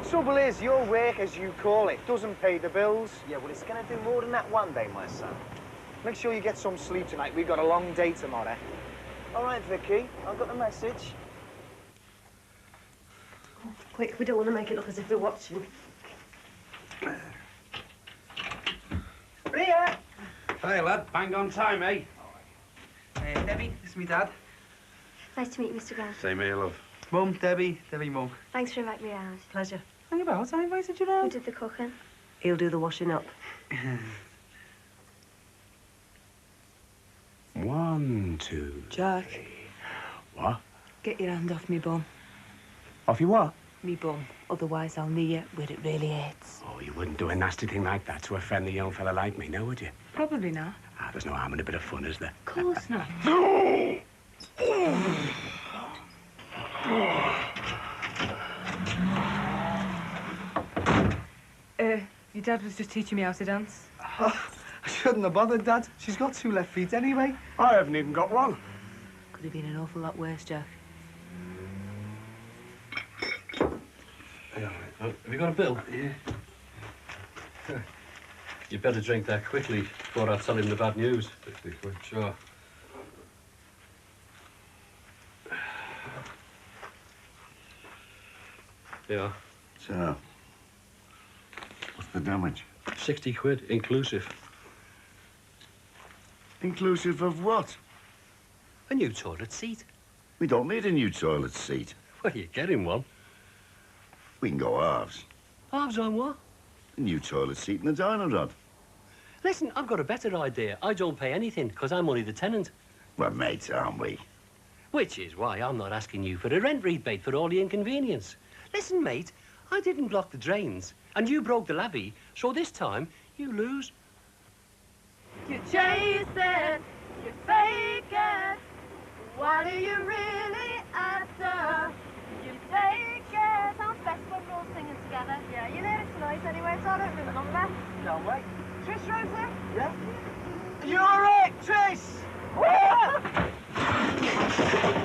Trouble is, your work, as you call it, doesn't pay the bills.
Yeah, well, it's going to do more than that one day, my son.
Make sure you get some sleep tonight. We've got a long day tomorrow.
All right, Vicky, I've got the message.
Quick, we don't want to make it look as if we're watching.
Ria!
Hey, lad. Bang on time, eh?
Debbie, this is me dad.
Nice to meet you, Mr. Grant.
Same here, love.
Mum, Debbie, Mum.
Thanks for inviting me out.
Pleasure.
Hang about, I invited you round.
Who did the cooking?
He'll do the washing up.
1, 2.
Jack.
What?
Get your hand off me bum.
Off you what?
Me bum. Otherwise, I'll knee you where it really hurts.
Oh, you wouldn't do a nasty thing like that to a friendly young fella like me, now would you?
Probably not.
Ah, there's no harm in a bit of fun, is there?
Of course not. Your dad was just teaching me how to dance.
Oh, I shouldn't have bothered, Dad. She's got 2 left feet anyway.
I haven't even got one.
Could have been an awful lot worse, Jack.
Yeah, have you got a bill? Yeah. You better drink that quickly before I tell him the bad news. 50 quid. Sure. Yeah.
So, what's the damage?
60 quid, inclusive.
Inclusive of what?
A new toilet seat.
We don't need a new toilet seat.
Well, you're getting one.
We can go halves.
Halves on what?
A new toilet seat and a diner rod.
Listen, I've got a better idea. I don't pay anything, because I'm only the tenant.
We're mates, aren't we?
Which is why I'm not asking you for a rent rebate for all the inconvenience. Listen, mate, I didn't block the drains, and you broke the levee, so this time you lose.
You chase it, you fake it. What are you really after? You fake it. Sounds best when we're all singing together. Yeah, you know it's nice anyway, so I don't remember.
Don't wait.
Trish Rosa?
Yeah? You all right, Trish?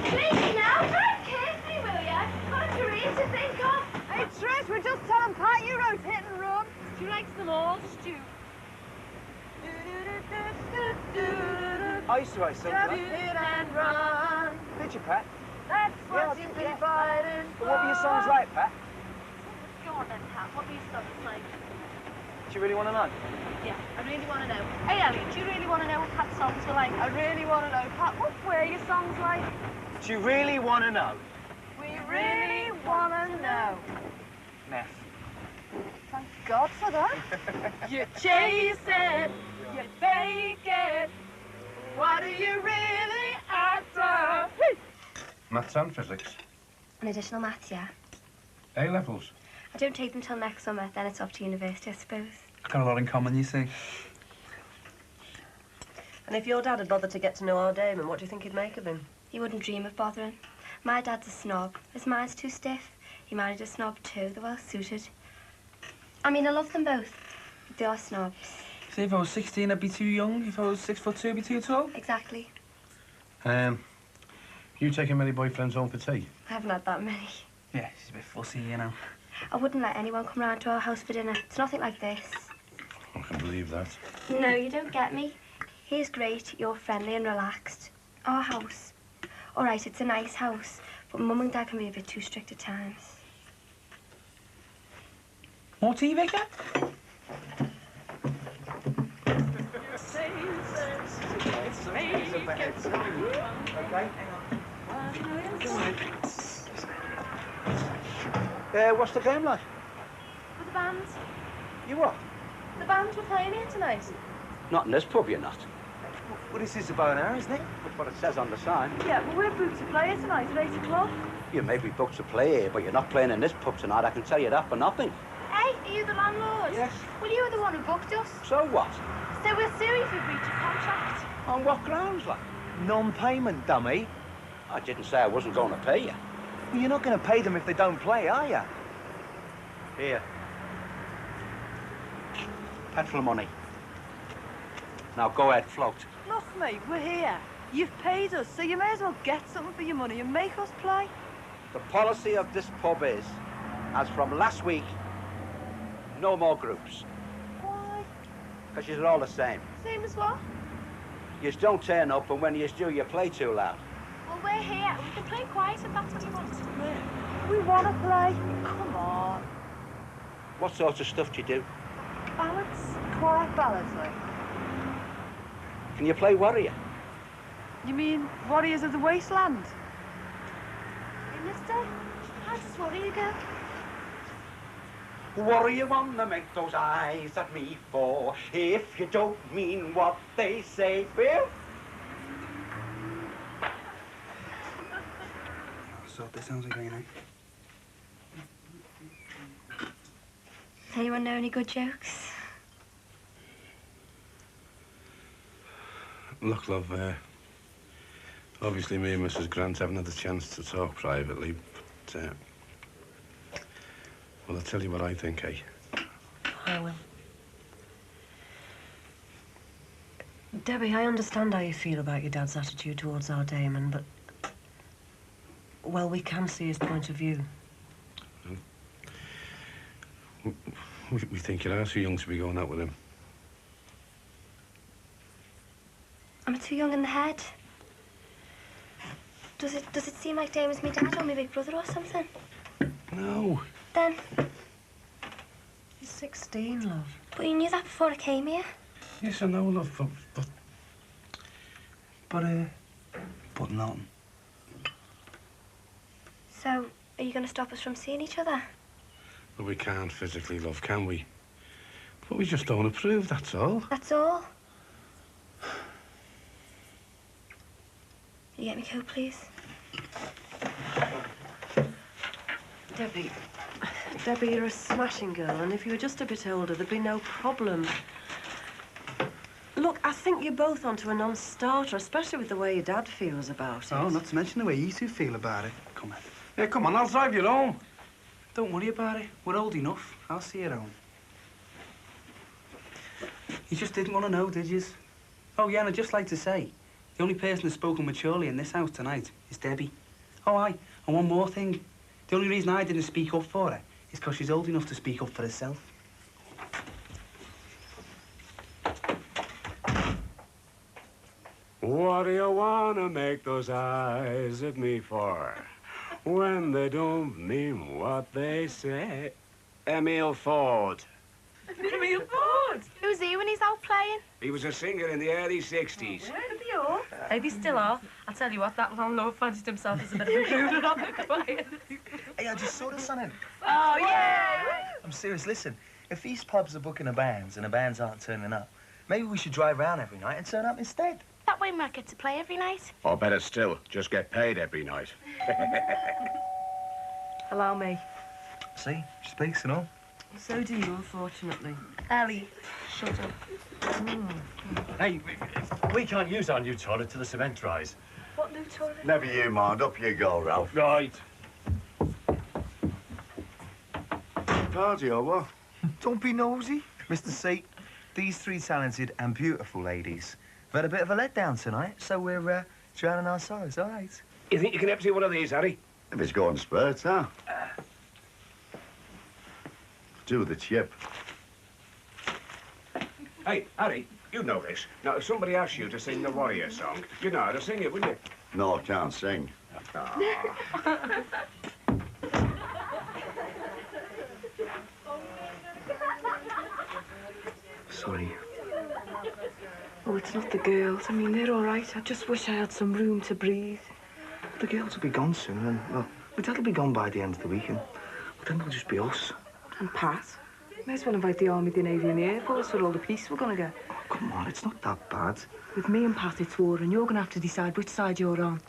Please now, don't kiss me, will ya? Got a career to think of. Hey, Trish, we're just telling Pat you wrote Hit and Run. She likes them all, Stu.
I used to write something.
Hit and Run.
Did you, Pat?
That's what
Yeah,
you've
yeah.
been fighting for.
What were your songs like, Pat?
Go on then, Pat. What were your songs like?
Do you really want to know?
Yeah, I really want to know. Hey, Ellie, do you really want to know what Pat's songs were like? I really want to know. Pat, what were your songs like?
Do you really want to know?
We really want to know.
Meth.
Thank God for that. You chase it, you fake it. What are you really after?
Maths and physics.
An additional maths, yeah.
A-levels.
I don't take them till next summer, then it's off to university, I suppose.
Got a lot in common, you see.
And if your dad had bothered to get to know our Damon, what do you think he'd make of him?
He wouldn't dream of bothering. My dad's a snob. His mind's too stiff. He married a snob too. They're well suited. I mean, I love them both. They are snobs.
Say if I was 16, I'd be too young. If I was 6'2", I'd be too tall.
Exactly.
You taking many boyfriends home for tea?
I haven't had that many.
Yeah, she's a bit fussy, you know.
I wouldn't let anyone come round to our house for dinner. It's nothing like this.
I can believe that.
No, you don't get me. He's great, you're friendly and relaxed. Our house. All right, it's a nice house, but Mum and Dad can be a bit too strict at times.
More tea, Vicky?
What's the game like?
With the band.
You what?
The band were playing here tonight.
Not in this pub, you're not.
Well, this is the bow and arrow, isn't it?
That's what it says on the sign.
Yeah, well, we're booked to play here tonight at 8 o'clock.
You may be booked to play here, but you're not playing in this pub tonight. I can tell you that for nothing.
Hey, are you the landlord?
Yes.
Well, you were the one who booked us.
So what?
So we'll sue you for breach of contract.
On what grounds, like?
Non-payment, dummy.
I didn't say I wasn't going to pay you.
Well, you're not going to pay them if they don't play, are you?
Here. Petrol money. Now go ahead, float.
Look, mate, we're here. You've paid us, so you may as well get something for your money and make us play.
The policy of this pub is, as from last week, no more groups.
Why?
Because you're all the same.
Same as what?
You don't turn up, and when you do, you play too loud.
Well, we're here. We can play quiet if that's what you want us to play. We want to play. Come on.
What sort of stuff do you do?
Ballads. Quiet ballads, like.
Can you play Warrior?
You mean Warriors of the Wasteland? Hey, mister, how does Warrior go?
What do you want to make those eyes at me for if you don't mean what they say, Bill?
Sort this sounds like now.
Anyone know any good jokes?
Look, love, obviously me and Mrs. Grant haven't had a chance to talk privately, but, well, I'll tell you what I think, eh?
I will. Debbie, I understand how you feel about your dad's attitude towards our Damon, but... well, we can see his point of view.
We think you are too young to be going out with him.
I'm too young in the head. Does it seem like Damon's my dad or my big brother or something?
No.
Then...
he's 16, love.
But you knew that before I came here.
Yes, I know, love,
But nothing.
So, are you going to stop us from seeing each other?
Well, we can't physically, love, can we? But we just don't approve, that's all.
That's all? You get me coat, please?
Debbie, you're a smashing girl, and if you were just a bit older, there'd be no problem. Look, I think you're both onto a non-starter, especially with the way your dad feels about it.
Oh, not to mention the way you two feel about it. Come on.
Yeah, come on, I'll drive you home.
Don't worry about it. We're old enough. I'll see you home. You just didn't want to know, did you? Oh, yeah, and I'd just like to say, the only person who's spoken maturely in this house tonight is Debbie. Oh, aye, and one more thing. The only reason I didn't speak up for her is because she's old enough to speak up for herself.
What do you want to make those eyes at me for when they don't mean what they say? Emil Ford.
Emil Ford? Who's he when he's out playing?
He was a singer in the early 60s.
Where are they all?
Maybe still are. I'll tell you what, that landlord fancied himself as a bit of a groove on the quiet.
Hey, I just saw this on him.
Oh, yeah!
I'm serious, listen. If these pubs are booking a bands and the bands aren't turning up, maybe we should drive round every night and turn up instead.
That way we might get to play every night.
Or better still, just get paid every night.
Allow me.
See, she speaks and all.
So do you, unfortunately.
Ellie, shut up.
Hey, we can't use our new toilet till the cement dries.
What new toilet?
Never you mind. Up you go, Ralph.
Right.
Party or what?
Don't be nosy. Mr. C, these three talented and beautiful ladies have had a bit of a letdown tonight, so we're drowning our sorrows, all right?
You think you can empty one of these, Harry?
If it's going spurts, huh? Do the chip.
Hey, Harry, you know this. Now, if somebody asks you to sing the Warrior song, you'd know how to sing it, wouldn't you?
No, I can't sing.
Sorry.
Oh, it's not the girls. I mean, they're all right. I just wish I had some room to breathe.
The girls will be gone soon, and, well, my dad will be gone by the end of the weekend. Well, then it'll just be us.
And Pat. May as well invite the Army, the Navy and the Air Force for all the peace we're going to get.
Oh, come on, it's not that bad.
With me and Pat, it's war, and you're going to have to decide which side you're on.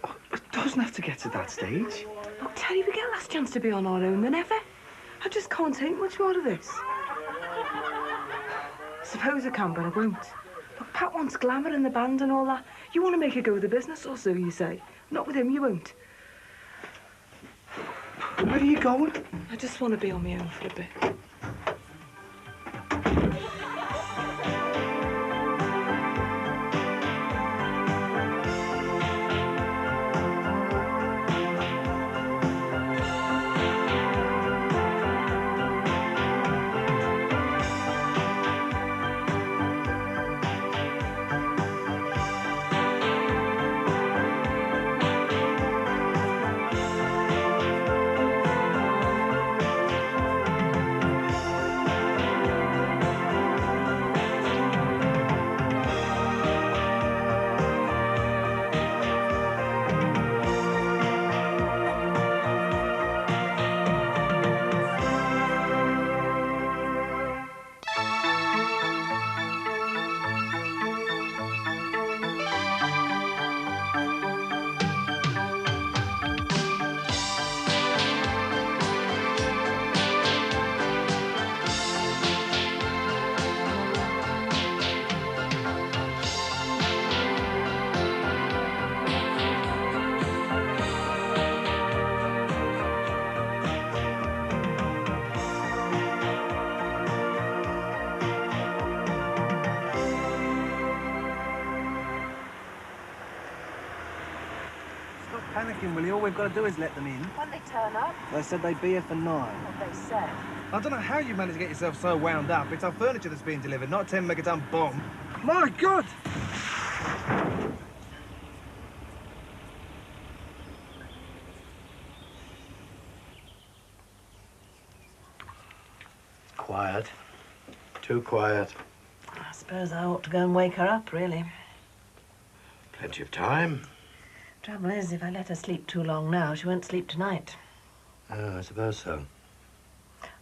Oh, it doesn't have to get to that stage.
Look, Terry, we get a last chance to be on our own than ever. I just can't take much more of this. Suppose I can, but I won't. Look, Pat wants glamour in the band and all that. You want to make a go of the business, or so you say. Not with him, you won't.
Where are you going?
I just want to be on my own for a bit.
Panicking, will you? All we've got to do is let them in.
When they turn up,
They said they'd be here for 9.
what they said.
I don't know how you managed to get yourself so wound up. It's our furniture that's being delivered, not a 10-megaton bomb. My God!
Quiet. Too quiet.
I suppose I ought to go and wake her up, really.
Plenty of time.
Trouble is, if I let her sleep too long now, she won't sleep tonight.
Oh, I suppose so.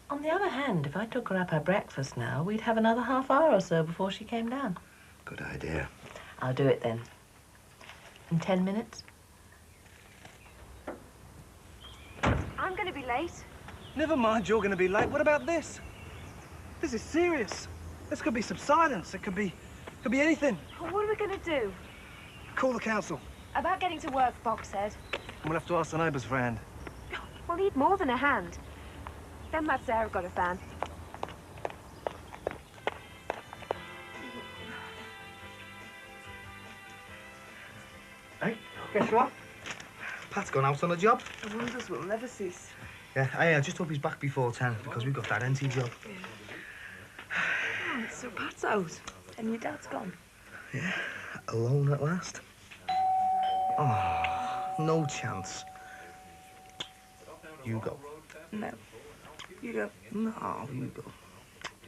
On the other hand, if I took her up her breakfast now, we'd have another half hour or so before she came down.
Good idea.
I'll do it then. In 10 minutes?
I'm going to be late.
Never mind, you're going to be late. What about this? This is serious. This could be subsidence. It could be anything.
Well, what are we going to do?
Call the council.
About getting to work, Bob said.
And we'll have to ask the neighbours for a hand.
We'll need more than a hand. Then Matt Sarah got a fan.
Hey, guess what? Pat's gone out on a job.
The wonders will never cease.
Yeah, hey, I just hope he's back before 10 because we've got that NT job.
Oh, so Pat's out, and your dad's gone.
Yeah, alone at last. Oh, no chance. You go.
No. You go.
No, you go.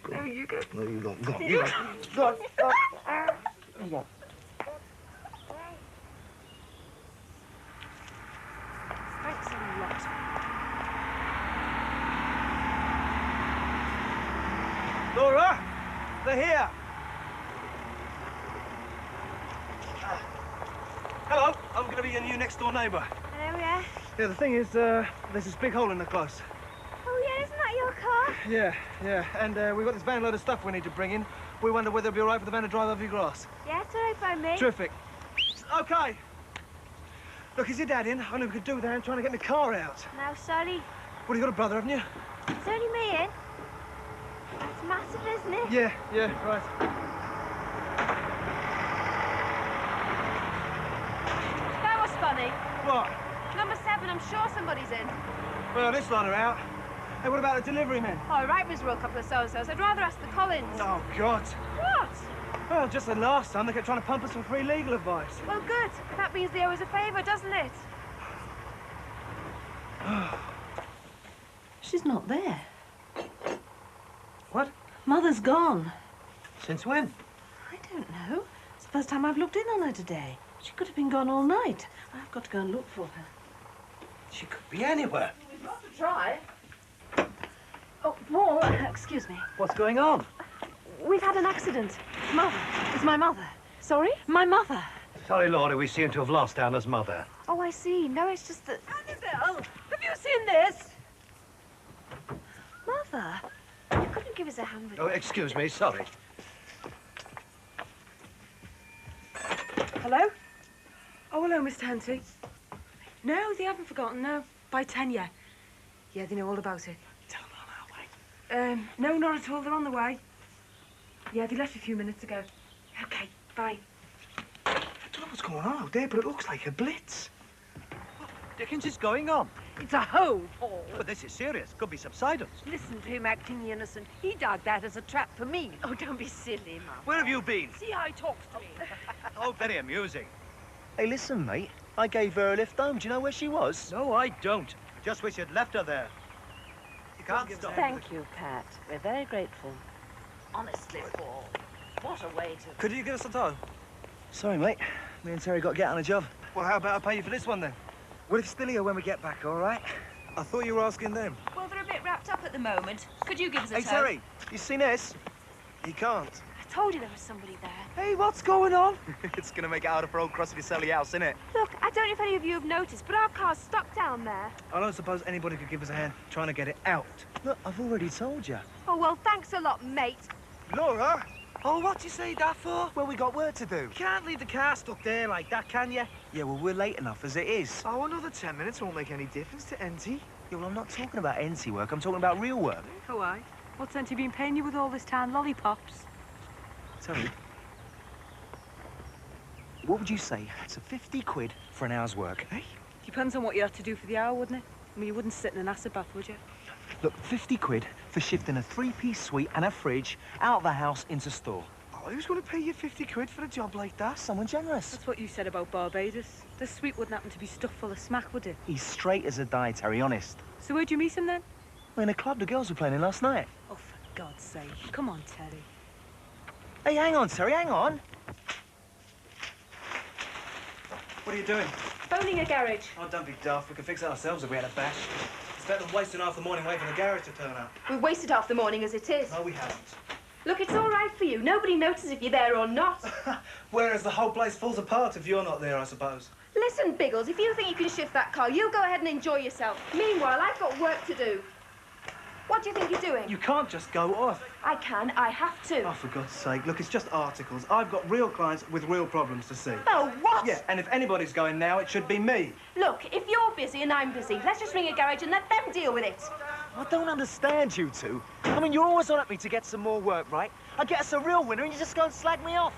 No, you go.
No, you don't. Go. You go. Go. Go. Go.
Thanks a lot.
Laura, they're here. Hello, I'm going to be your new next-door neighbour.
Hello, yeah?
Yeah, the thing is, there's this big hole in the close.
Oh, yeah, isn't that your car?
Yeah, and we've got this van load of stuff we need to bring in. We wonder whether it'll be all right for the van to drive over your grass.
Yeah, it's all right by me.
Terrific. OK. Look, is your dad in? I knew we could do that. I'm trying to get my car out.
No, sorry.
Well, you got a brother, haven't you?
It's only me in.
What
massive, isn't it?
Yeah, right.
That was funny.
What?
Number 7, I'm sure somebody's in.
Well, this lot are out. Hey, what about the delivery men?
Oh, right, Miss Royal, couple of so-and-sos. I'd rather ask the Collins.
Oh, God.
What?
Well, just the last time they kept trying to pump us for free legal advice.
Well, good. That means they owe us a favour, doesn't it?
She's not there.
What?
Mother's gone.
Since when?
I don't know. It's the first time I've looked in on her today. She could have been gone all night. I've got to go and look for her.
She could be anywhere.
We've got to try.
Oh, Paul, excuse me.
What's going on?
We've had an accident.
Mother. It's my mother.
Sorry?
My mother.
Sorry, Laura, we seem to have lost Anna's mother.
Oh, I see. No, it's just that...
Annabelle, have you seen this?
Mother, you couldn't give us a hand with...
Oh, excuse me, sorry.
Hello? Oh, hello, Mr. Henty. No, they haven't forgotten, no. By 10, yeah. Yeah, they know all about it.
Tell them on our way.
No, not at all. They're on the way. Yeah, they left a few minutes ago. Okay, bye.
I don't know what's going on out there, but it looks like a blitz.
What Dickens is going on?
It's a hole, Paul.
But this is serious. Could be subsidence.
Listen to him acting innocent. He dug that as a trap for me.
Oh, don't be silly, Mum.
Where have you been?
See how he talks to me.
Oh, very amusing.
Hey, listen, mate. I gave her a lift home. Do you know where she was?
No, I don't. Just wish you'd left her there. You can't stop.
Thank you, Pat. We're very grateful. Honestly, Paul, what a way to...
Could you give us a tow?
Sorry, mate. Me and Terry got to get on a job.
Well, how about I pay you for this one, then? Well, it's still here when we get back, all right? I thought you were asking them.
Well, they're a bit wrapped up at the moment. Could you give us a
Hey,
tow?
Terry, you seen this? He can't.
I told you there was somebody there.
Hey, what's going on? It's going to make it harder for old Crossy to sell the house, innit?
Look, I don't know if any of you have noticed, but our car's stuck down there.
I don't suppose anybody could give us a hand trying to get it out.
Look, I've already told you.
Oh, well, thanks a lot, mate.
Laura? Oh, what do you say that for?
Well, we got work to do.
You can't leave the car stuck there like that, can you?
Yeah, well, we're late enough as it is.
Oh, another 10 minutes won't make any difference to NT.
Yeah, well, I'm not talking about NT work. I'm talking about real work.
Oh, aye. What's Henty been paying you with all this time? Lollipops?
Terry, what would you say to 50 quid for an hour's work?
Hey? Depends on what you had to do for the hour, wouldn't it? I mean, you wouldn't sit in an acid bath, would you?
Look, 50 quid for shifting a 3-piece suite and a fridge out of the house into store.
Oh, who's going to pay you 50 quid for a job like that?
Someone generous.
That's what you said about Barbados. This suite wouldn't happen to be stuffed full of smack, would it?
He's straight as a die, Terry, honest.
So where'd you meet him then?
Well, in a club the girls were playing in last night.
Oh, for God's sake. Come on, Terry.
Hey, hang on, Terry, hang on.
What are you doing?
Phoning a garage.
Oh, don't be daft. We could fix it ourselves if we had a bash. It's better than wasting half the morning waiting for the garage to turn up.
We've wasted half the morning as it is.
No, we haven't.
Look, it's all right for you. Nobody notices if you're there or not.
Whereas the whole place falls apart if you're not there, I suppose.
Listen, Biggles, if you think you can shift that car, you go ahead and enjoy yourself. Meanwhile, I've got work to do. What do you think you're doing?
You can't just go off.
I can. I have to.
Oh, for God's sake. Look, it's just articles. I've got real clients with real problems to see.
Oh, what?
Yeah, and if anybody's going now, it should be me.
Look, if you're busy and I'm busy, let's just ring a garage and let them deal with it.
I don't understand you two. I mean, you're always on at me to get some more work, right? I get us a real winner and you just go and slag me off.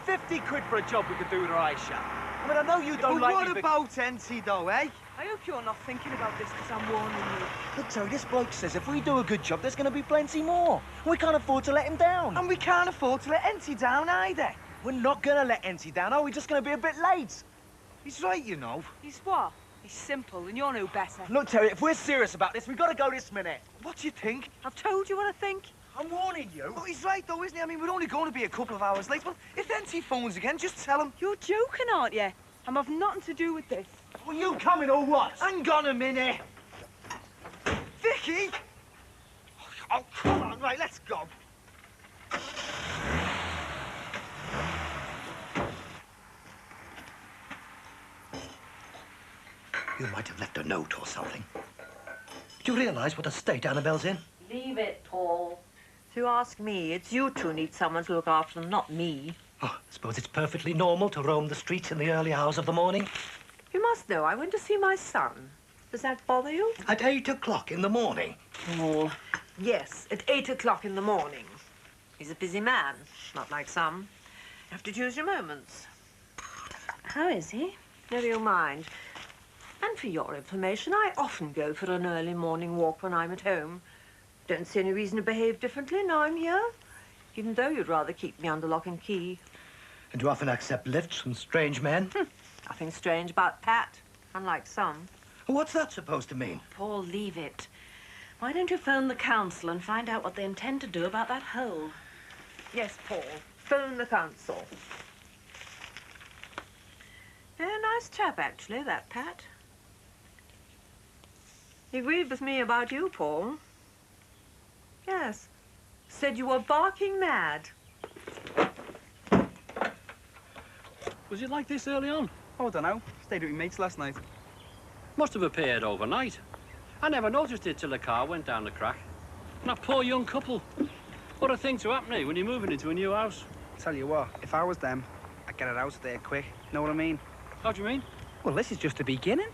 50 quid for a job we could do with our eyes shut. I mean, I know you don't
But
like
what
me,
about NT, though, eh?
I hope you're not thinking about this because I'm warning you.
Look, Terry, this bloke says if we do a good job, there's going to be plenty more. We can't afford to let him down.
And we can't afford to let NT down either.
We're not going to let NT down, are we? Just going to be a bit late.
He's right, you know.
He's what? He's simple and you're no better.
Look, Terry, if we're serious about this, we've got to go this minute.
What do you think?
I've told you what I think.
I'm warning you.
Oh, he's right, though, isn't he? I mean, we're only going to be a couple of hours late. Well, if NT phones again, just tell him.
You're joking, aren't you? I'm have nothing to do with this.
Well, you coming or what?
Hang on a minute. Vicky! Oh, come on, right, let's go.
You might have left a note or something. Do you realise what a state Annabelle's in?
Leave it, Paul. If you ask me, it's you two need someone to look after them, not me.
Oh, I suppose it's perfectly normal to roam the streets in the early hours of the morning.
You must know I went to see my son. Does that bother you?
At 8 o'clock in the morning.
Paul,
Yes, at 8 o'clock in the morning. He's a busy man, not like some. You have to choose your moments.
How is he?
Never you mind. And for your information, I often go for an early morning walk when I'm at home. Don't see any reason to behave differently now I'm here, even though you'd rather keep me under lock and key.
And you often accept lifts from strange men?
Nothing strange about Pat, unlike some.
What's that supposed to mean?
Paul, leave it. Why don't you phone the council and find out what they intend to do about that hole?
Yes, Paul. Phone the council. A nice chap, actually, that Pat. He agreed with me about you, Paul. Yes. Said you were barking mad.
Was it like this early on?
Oh, I don't know. Stayed with my mates last night.
Must have appeared overnight. I never noticed it till the car went down the crack. And that poor young couple. What a thing to happen to when you're moving into a new house.
Tell you what, if I was them, I'd get it out of there quick. Know what I mean?
How do you mean?
Well, this is just the beginning.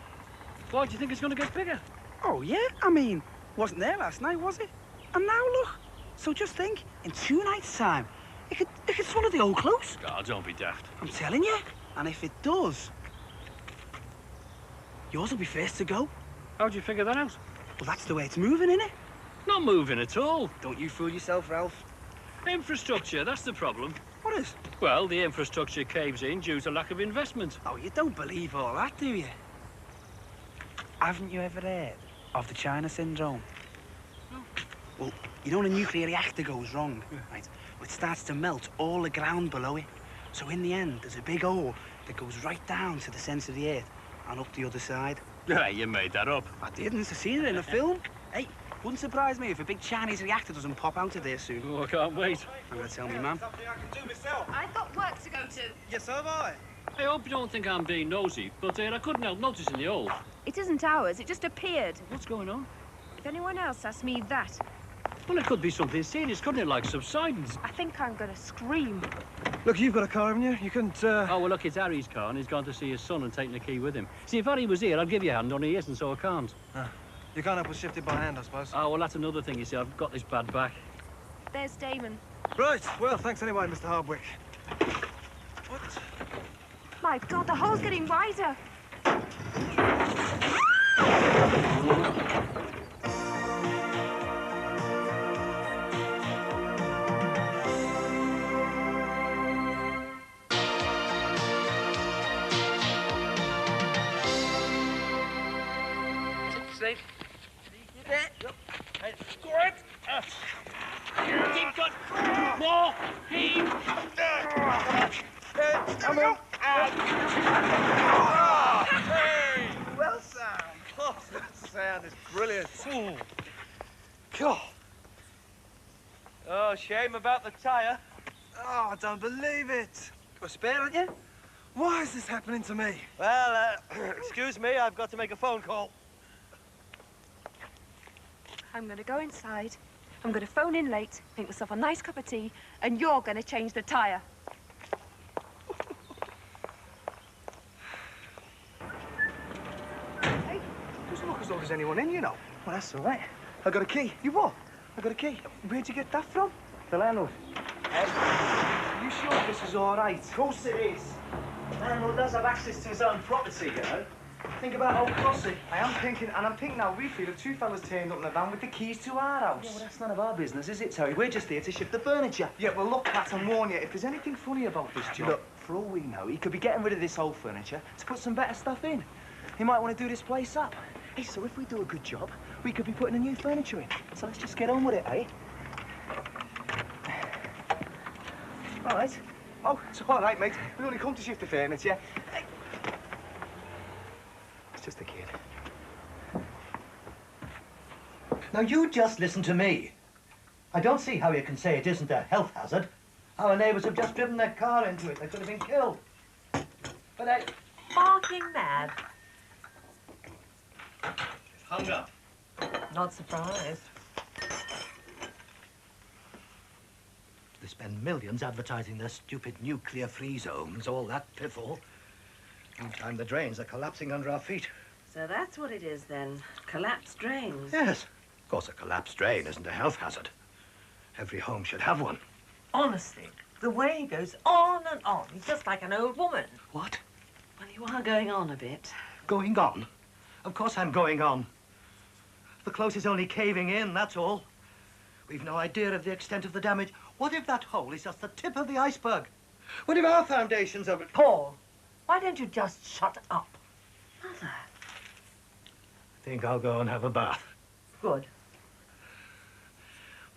Why do you think it's going to get bigger?
Oh, yeah? I mean, wasn't there last night, was it? And now, look. So just think, in 2 nights' time, it could swallow the old close.
God, don't be daft.
I'm telling you. And if it does, yours will be first to go.
How'd you figure that out?
Well, that's the way it's moving, innit?
Not moving at all.
Don't you fool yourself, Ralph.
Infrastructure, that's the problem.
What is?
Well, the infrastructure caves in due to lack of investment.
Oh, you don't believe all that, do you? Haven't you ever heard of the China syndrome?
No.
Well, you know when a nuclear reactor goes wrong, right? Well, it starts to melt all the ground below it. So in the end, there's a big hole that goes right down to the centre of the earth and up the other side.
Yeah, you made that up.
I didn't. I've seen it in a film. Hey, wouldn't surprise me if a big Chinese reactor doesn't pop out of there soon.
Oh, I can't wait.
I'm going to tell me, Mum.
I've got work to go to.
Yes, so have I.
I hope you don't think I'm being nosy, but I couldn't help noticing the hole.
It isn't ours. It just appeared.
What's going on?
If anyone else asks me that,
Well, it could be something serious, couldn't it? Like subsidence.
I think I'm going to scream.
Look, you've got a car, haven't you? You couldn't,
Oh, well, look, it's Harry's car, and he's gone to see his son and taking the key with him. See, if Harry was here, I'd give you a hand, only he isn't, so I can't.
You can't help but shift it by hand, I suppose.
Oh, well, that's another thing, you see. I've got this bad back.
There's Damon.
Right, well, thanks anyway, Mr. Hardwick. What?
My God, the hole's getting wider.
Safe. Keep going. More. Heave.
Come on. Hey, well sound. Oh, that sound is brilliant. God.
Oh, shame about the tyre.
Oh, I don't believe it. Got a spare, aren't you? Why is this happening to me?
Well, excuse me, I've got to make a phone call.
I'm going to go inside. I'm going to phone in late, make myself a nice cup of tea, and you're going to change the tyre.
Hey, doesn't look as though there's anyone in, you know. Well, that's all right. I got a key. You what? I got a key. Where'd you get that from? The landlord.
Are you sure this is all right? Of course it is. The landlord does have access to his own property, you know. Think about old Crossy.
I'm thinking now we feel that 2 fellas turned up in a van with the keys to our house.
Yeah, well, that's none of our business, is it, Terry? We're just here to shift the furniture.
Yeah, well, look, Pat, and warn you, if there's anything funny about this job...
Look, for all we know, he could be getting rid of this old furniture to put some better stuff in. He might want to do this place up. Hey, so if we do a good job, we could be putting a new furniture in. So let's just get on with it, eh?
All right. Oh, it's all right, mate. We only come to shift the furniture. Hey. It's just a kid.
Now, you just listen to me. I don't see how you can say it isn't a health hazard. Our neighbours have just driven their car into it. They could have been killed. But I...
Barking mad.
Hung up.
Not surprised.
They spend millions advertising their stupid nuclear-free zones, all that piffle. Meantime, the drains are collapsing under our feet.
So that's what it is, then. Collapsed drains.
Yes. Of course, a collapsed drain isn't a health hazard. Every home should have one.
Honestly, the way he goes on and on, he's just like an old woman.
What?
Well, you are going on a bit.
Going on? Of course I'm going on. The close is only caving in, that's all. We've no idea of the extent of the damage. What if that hole is just the tip of the iceberg? What if our foundations of it...
Paul, why don't you just shut up?
Mother.
I think I'll go and have a bath.
Good.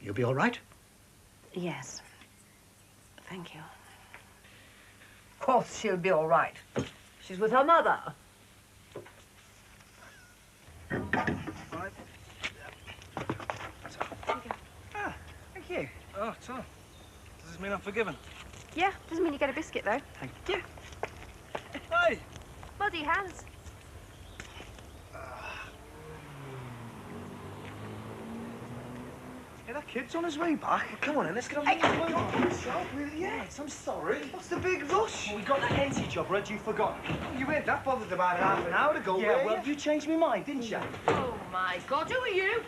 You'll be all right?
Yes. Thank you.
Of course she'll be all right. She's with her mother.
Right. Ah, thank you.
Oh, Tom. Does this mean I'm forgiven?
Yeah, doesn't mean you get a biscuit, though.
Thank you.
Hey!
Muddy hands.
Yeah, that kid's on his way back. Come on in, let's get on the Yes, I'm sorry. What's the big rush? Well, we got that empty job, or had you forgotten? You weren't that bothered about it half an hour ago, yeah, well, you changed my mind, didn't you?
Oh, my God, who are you?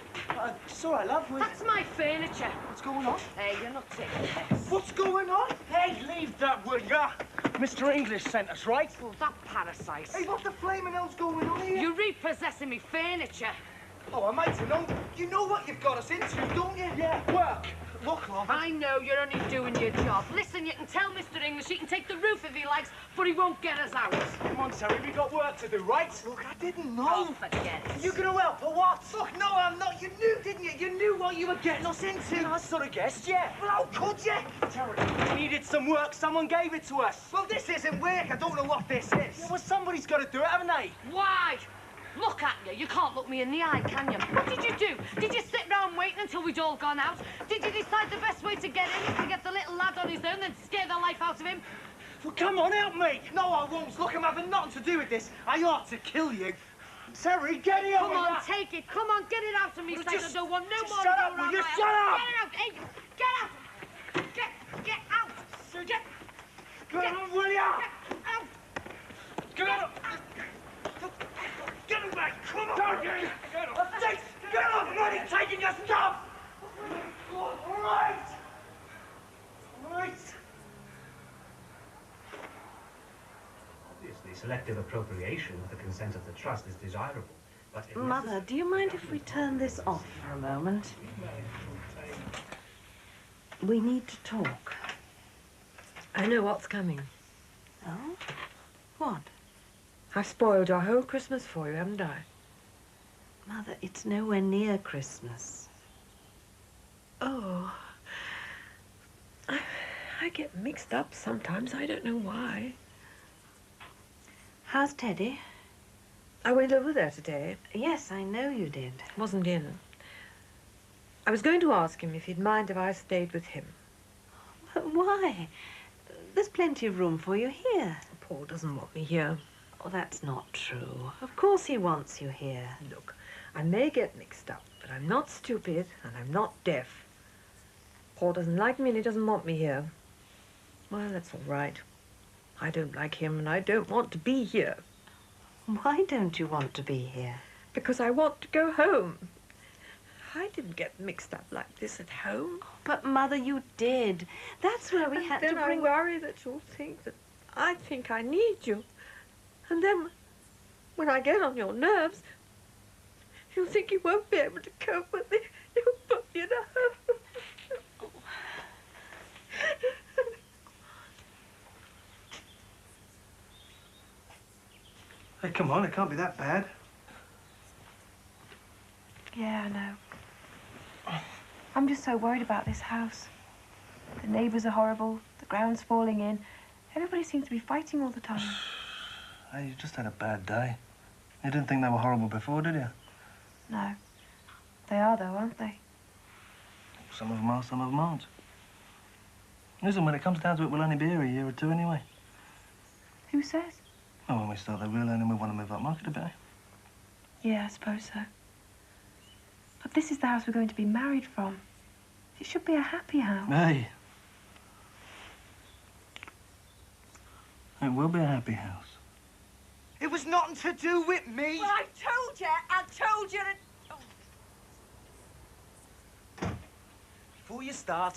It's all right, love.
That's my furniture.
What's going on?
Hey, you're not taking this.
What's going on? Hey, leave that, will ya? Mr. English sent us, right?
Oh, that parasite.
Hey, what the flaming hell's going on here?
You're repossessing me furniture.
Oh, I might have known. You know what you've got us into, don't you? Yeah, work. Look, love.
I know you're only doing your job. Listen, you can tell Mr. English he can take the roof if he likes, but he won't get us out.
Come on, Terry, we got work to do, right? Look, I didn't know.
Oh, forget it.
You gonna help or what? Look, no, I'm not. You knew, didn't you? You knew what you were getting us into. I sort of guessed, yeah. Well, how could you? Terry, we needed some work. Someone gave it to us. Well, this isn't work. I don't know what this is. Yeah, well, somebody's got to do it, haven't they?
Why? Look at you. You can't look me in the eye, can you? What did you do? Did you sit round waiting until we'd all gone out? Did you decide the best way to get in is to get the little lad on his own and scare the life out of him?
Well, come on, help me. No, I won't. Look, I'm having nothing to do with this. I ought to kill you. Terry, get here.
Come on, take it. Come on, get it out of me,
Well,
sight.
just-
I don't want no
just
more
shut
to
up,
go
will
round
you?
my
Shut
house.
up.
Get it out. Hey, get out. Get out. Get.
Get on, will ya?
Get out.
Get on. Get away! Come on! Don't get off! Get off, buddy! Taking your stuff! All right! All right!
Obviously, selective appropriation with the consent of the trust is desirable, but if
Mother, do you mind if we turn this off for a moment? We need to talk.
I know what's coming.
Oh? What?
I've spoiled your whole Christmas for you, haven't I?
Mother, it's nowhere near Christmas.
Oh. I get mixed up sometimes. I don't know why.
How's Teddy?
I went over there today.
Yes, I know you did.
Wasn't in. I was going to ask him if he'd mind if I stayed with him.
But why? There's plenty of room for you here.
Paul doesn't want me here.
Oh, that's not true. Of course he wants you here.
Look, I may get mixed up, but I'm not stupid and I'm not deaf. Paul doesn't like me and he doesn't want me here. Well, that's all right. I don't like him and I don't want to be here.
Why don't you want to be here?
Because I want to go home. I didn't get mixed up like this at home.
But, Mother, you did. That's where we had to bring...
I worry that you'll think that I think I need you. And then, when I get on your nerves, you'll think you won't be able to cope with me. You'll put me in a home.
Hey, come on, it can't be that bad.
Yeah, I know. I'm just so worried about this house. The neighbours are horrible, the ground's falling in. Everybody seems to be fighting all the time.
Hey, you just had a bad day. You didn't think they were horrible before, did you?
No. They are, though, aren't they?
Some of them are, some of them aren't. Listen, when it comes down to it, we'll only be here a year or two anyway.
Who says?
Oh, when we start the real earning, we want to move up market a bit.
Yeah, I suppose so. But this is the house we're going to be married from. It should be a happy house.
Hey. It will be a happy house. It was nothing to do with me.
Well, I told you.
before you start,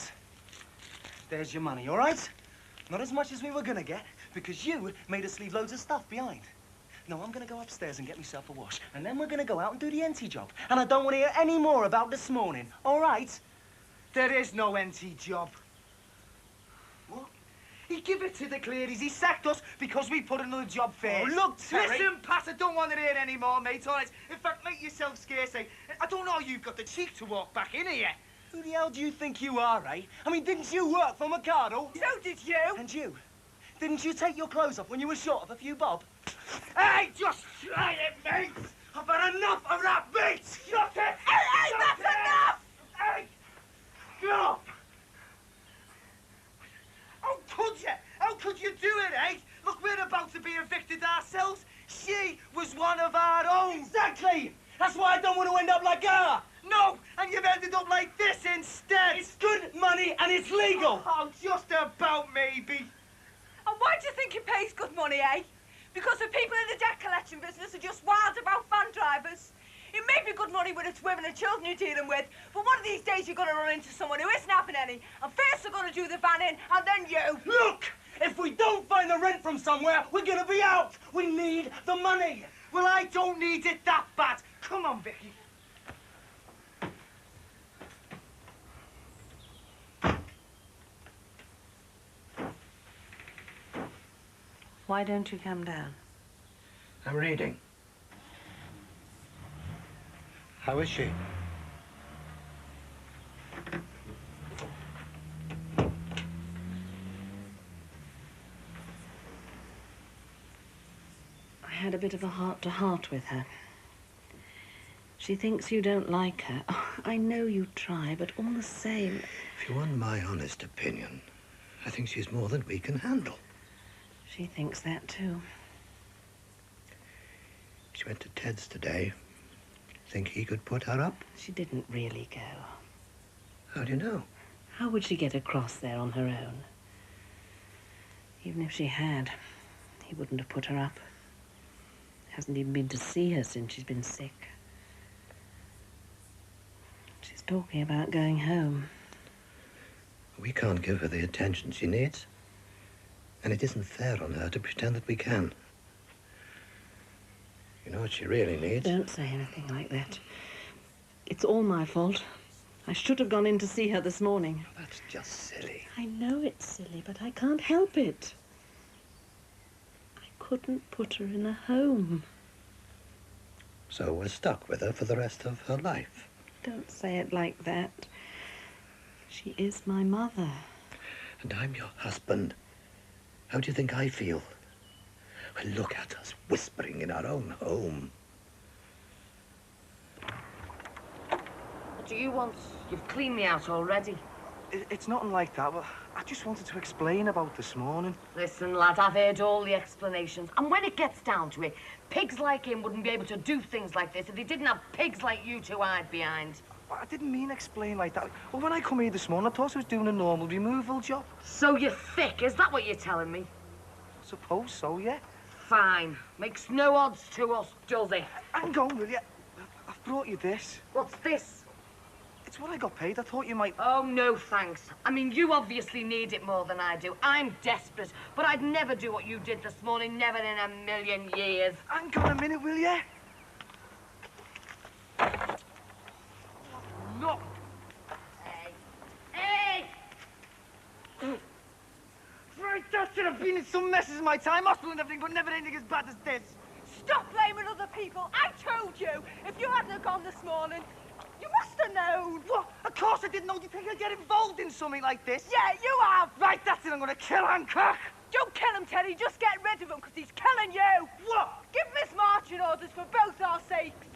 there's your money, all right? Not as much as we were gonna get, because you made us leave loads of stuff behind. No, I'm gonna go upstairs and get myself a wash, and then we're gonna go out and do the NT job. And I don't want to hear any more about this morning, all right?
There is no NT job.
What?
He give it to the clearies. He sacked us because we put another job first.
Oh, look, Terry.
Listen, Pat, I don't want to hear any more, mate, all right? In fact, make yourself scarce, eh? I don't know how you've got the cheek to walk back in here.
Who the hell do you think you are, eh? I mean, didn't you work for Mikado?
So did you.
And you? Didn't you take your clothes off when you were short of a few bob?
Hey, just try it, mate! I've had enough of that, mate! Shut it!
Hey, that's enough!
Hey! Go! How could you? How could you do it, eh? Look, we're about to be evicted ourselves. She was one of our own.
Exactly! That's why I don't want to end up like her!
No, and you've ended up like this instead.
It's good money and it's legal.
Oh, just about maybe.
And why do you think he pays good money, eh? Because the people in the debt collection business are just wild about van drivers. It may be good money when it's women and children you're dealing with, but one of these days you're going to run into someone who isn't having any, and first they're going to do the vanning, and then you.
Look! If we don't find the rent from somewhere, we're going to be out. We need the money.
Well, I don't need it that bad. Come on, Vicky.
Why don't you come down?
I'm reading. How is she?
I had a bit of a heart-to-heart with her. She thinks you don't like her. Oh, I know you try, but all the same...
If you want my honest opinion, I think she's more than we can handle.
She thinks that, too.
She went to Ted's today. Think he could put her up?
She didn't really go.
How do you know?
How would she get across there on her own? Even if she had, he wouldn't have put her up. Hasn't even been to see her since she's been sick. She's talking about going home.
We can't give her the attention she needs. And it isn't fair on her to pretend that we can. You know what she really needs?
Don't say anything like that. It's all my fault. I should have gone in to see her this morning.
That's just silly.
I know it's silly, but I can't help it. I couldn't put her in a home.
So we're stuck with her for the rest of her life.
Don't say it like that. She is my mother.
And I'm your husband. How do you think I feel? Well, look at us, whispering in our own home.
What do you want? You've cleaned me out already.
It's nothing like that, but I just wanted to explain about this morning.
Listen, lad, I've heard all the explanations. And when it gets down to it, pigs like him wouldn't be able to do things like this if they didn't have pigs like you to hide behind.
I didn't mean explain like that. Well, when I come here this morning, I thought I was doing a normal removal job.
So you're thick, is that what you're telling me?
I suppose so, yeah.
Fine. Makes no odds to us, does it?
Hang on, will you? I've brought you this.
What's this?
It's what I got paid. I thought you might...
Oh, no, thanks. I mean, you obviously need it more than I do. I'm desperate, but I'd never do what you did this morning, never in a million years.
Hang on a minute, will you? Look.
Hey!
Right, that should have been in some messes in my time, hospital and everything, but never anything as bad as this.
Stop blaming other people. I told you. If you hadn't have gone this morning, you must have known.
What? Of course I didn't know. Do you think I'd get involved in something like this?
Yeah, you have.
Right, that's it. I'm going to kill Hancock.
Don't kill him, Teddy. Just get rid of him, because he's killing you.
What?
Give him his marching orders for both our sakes.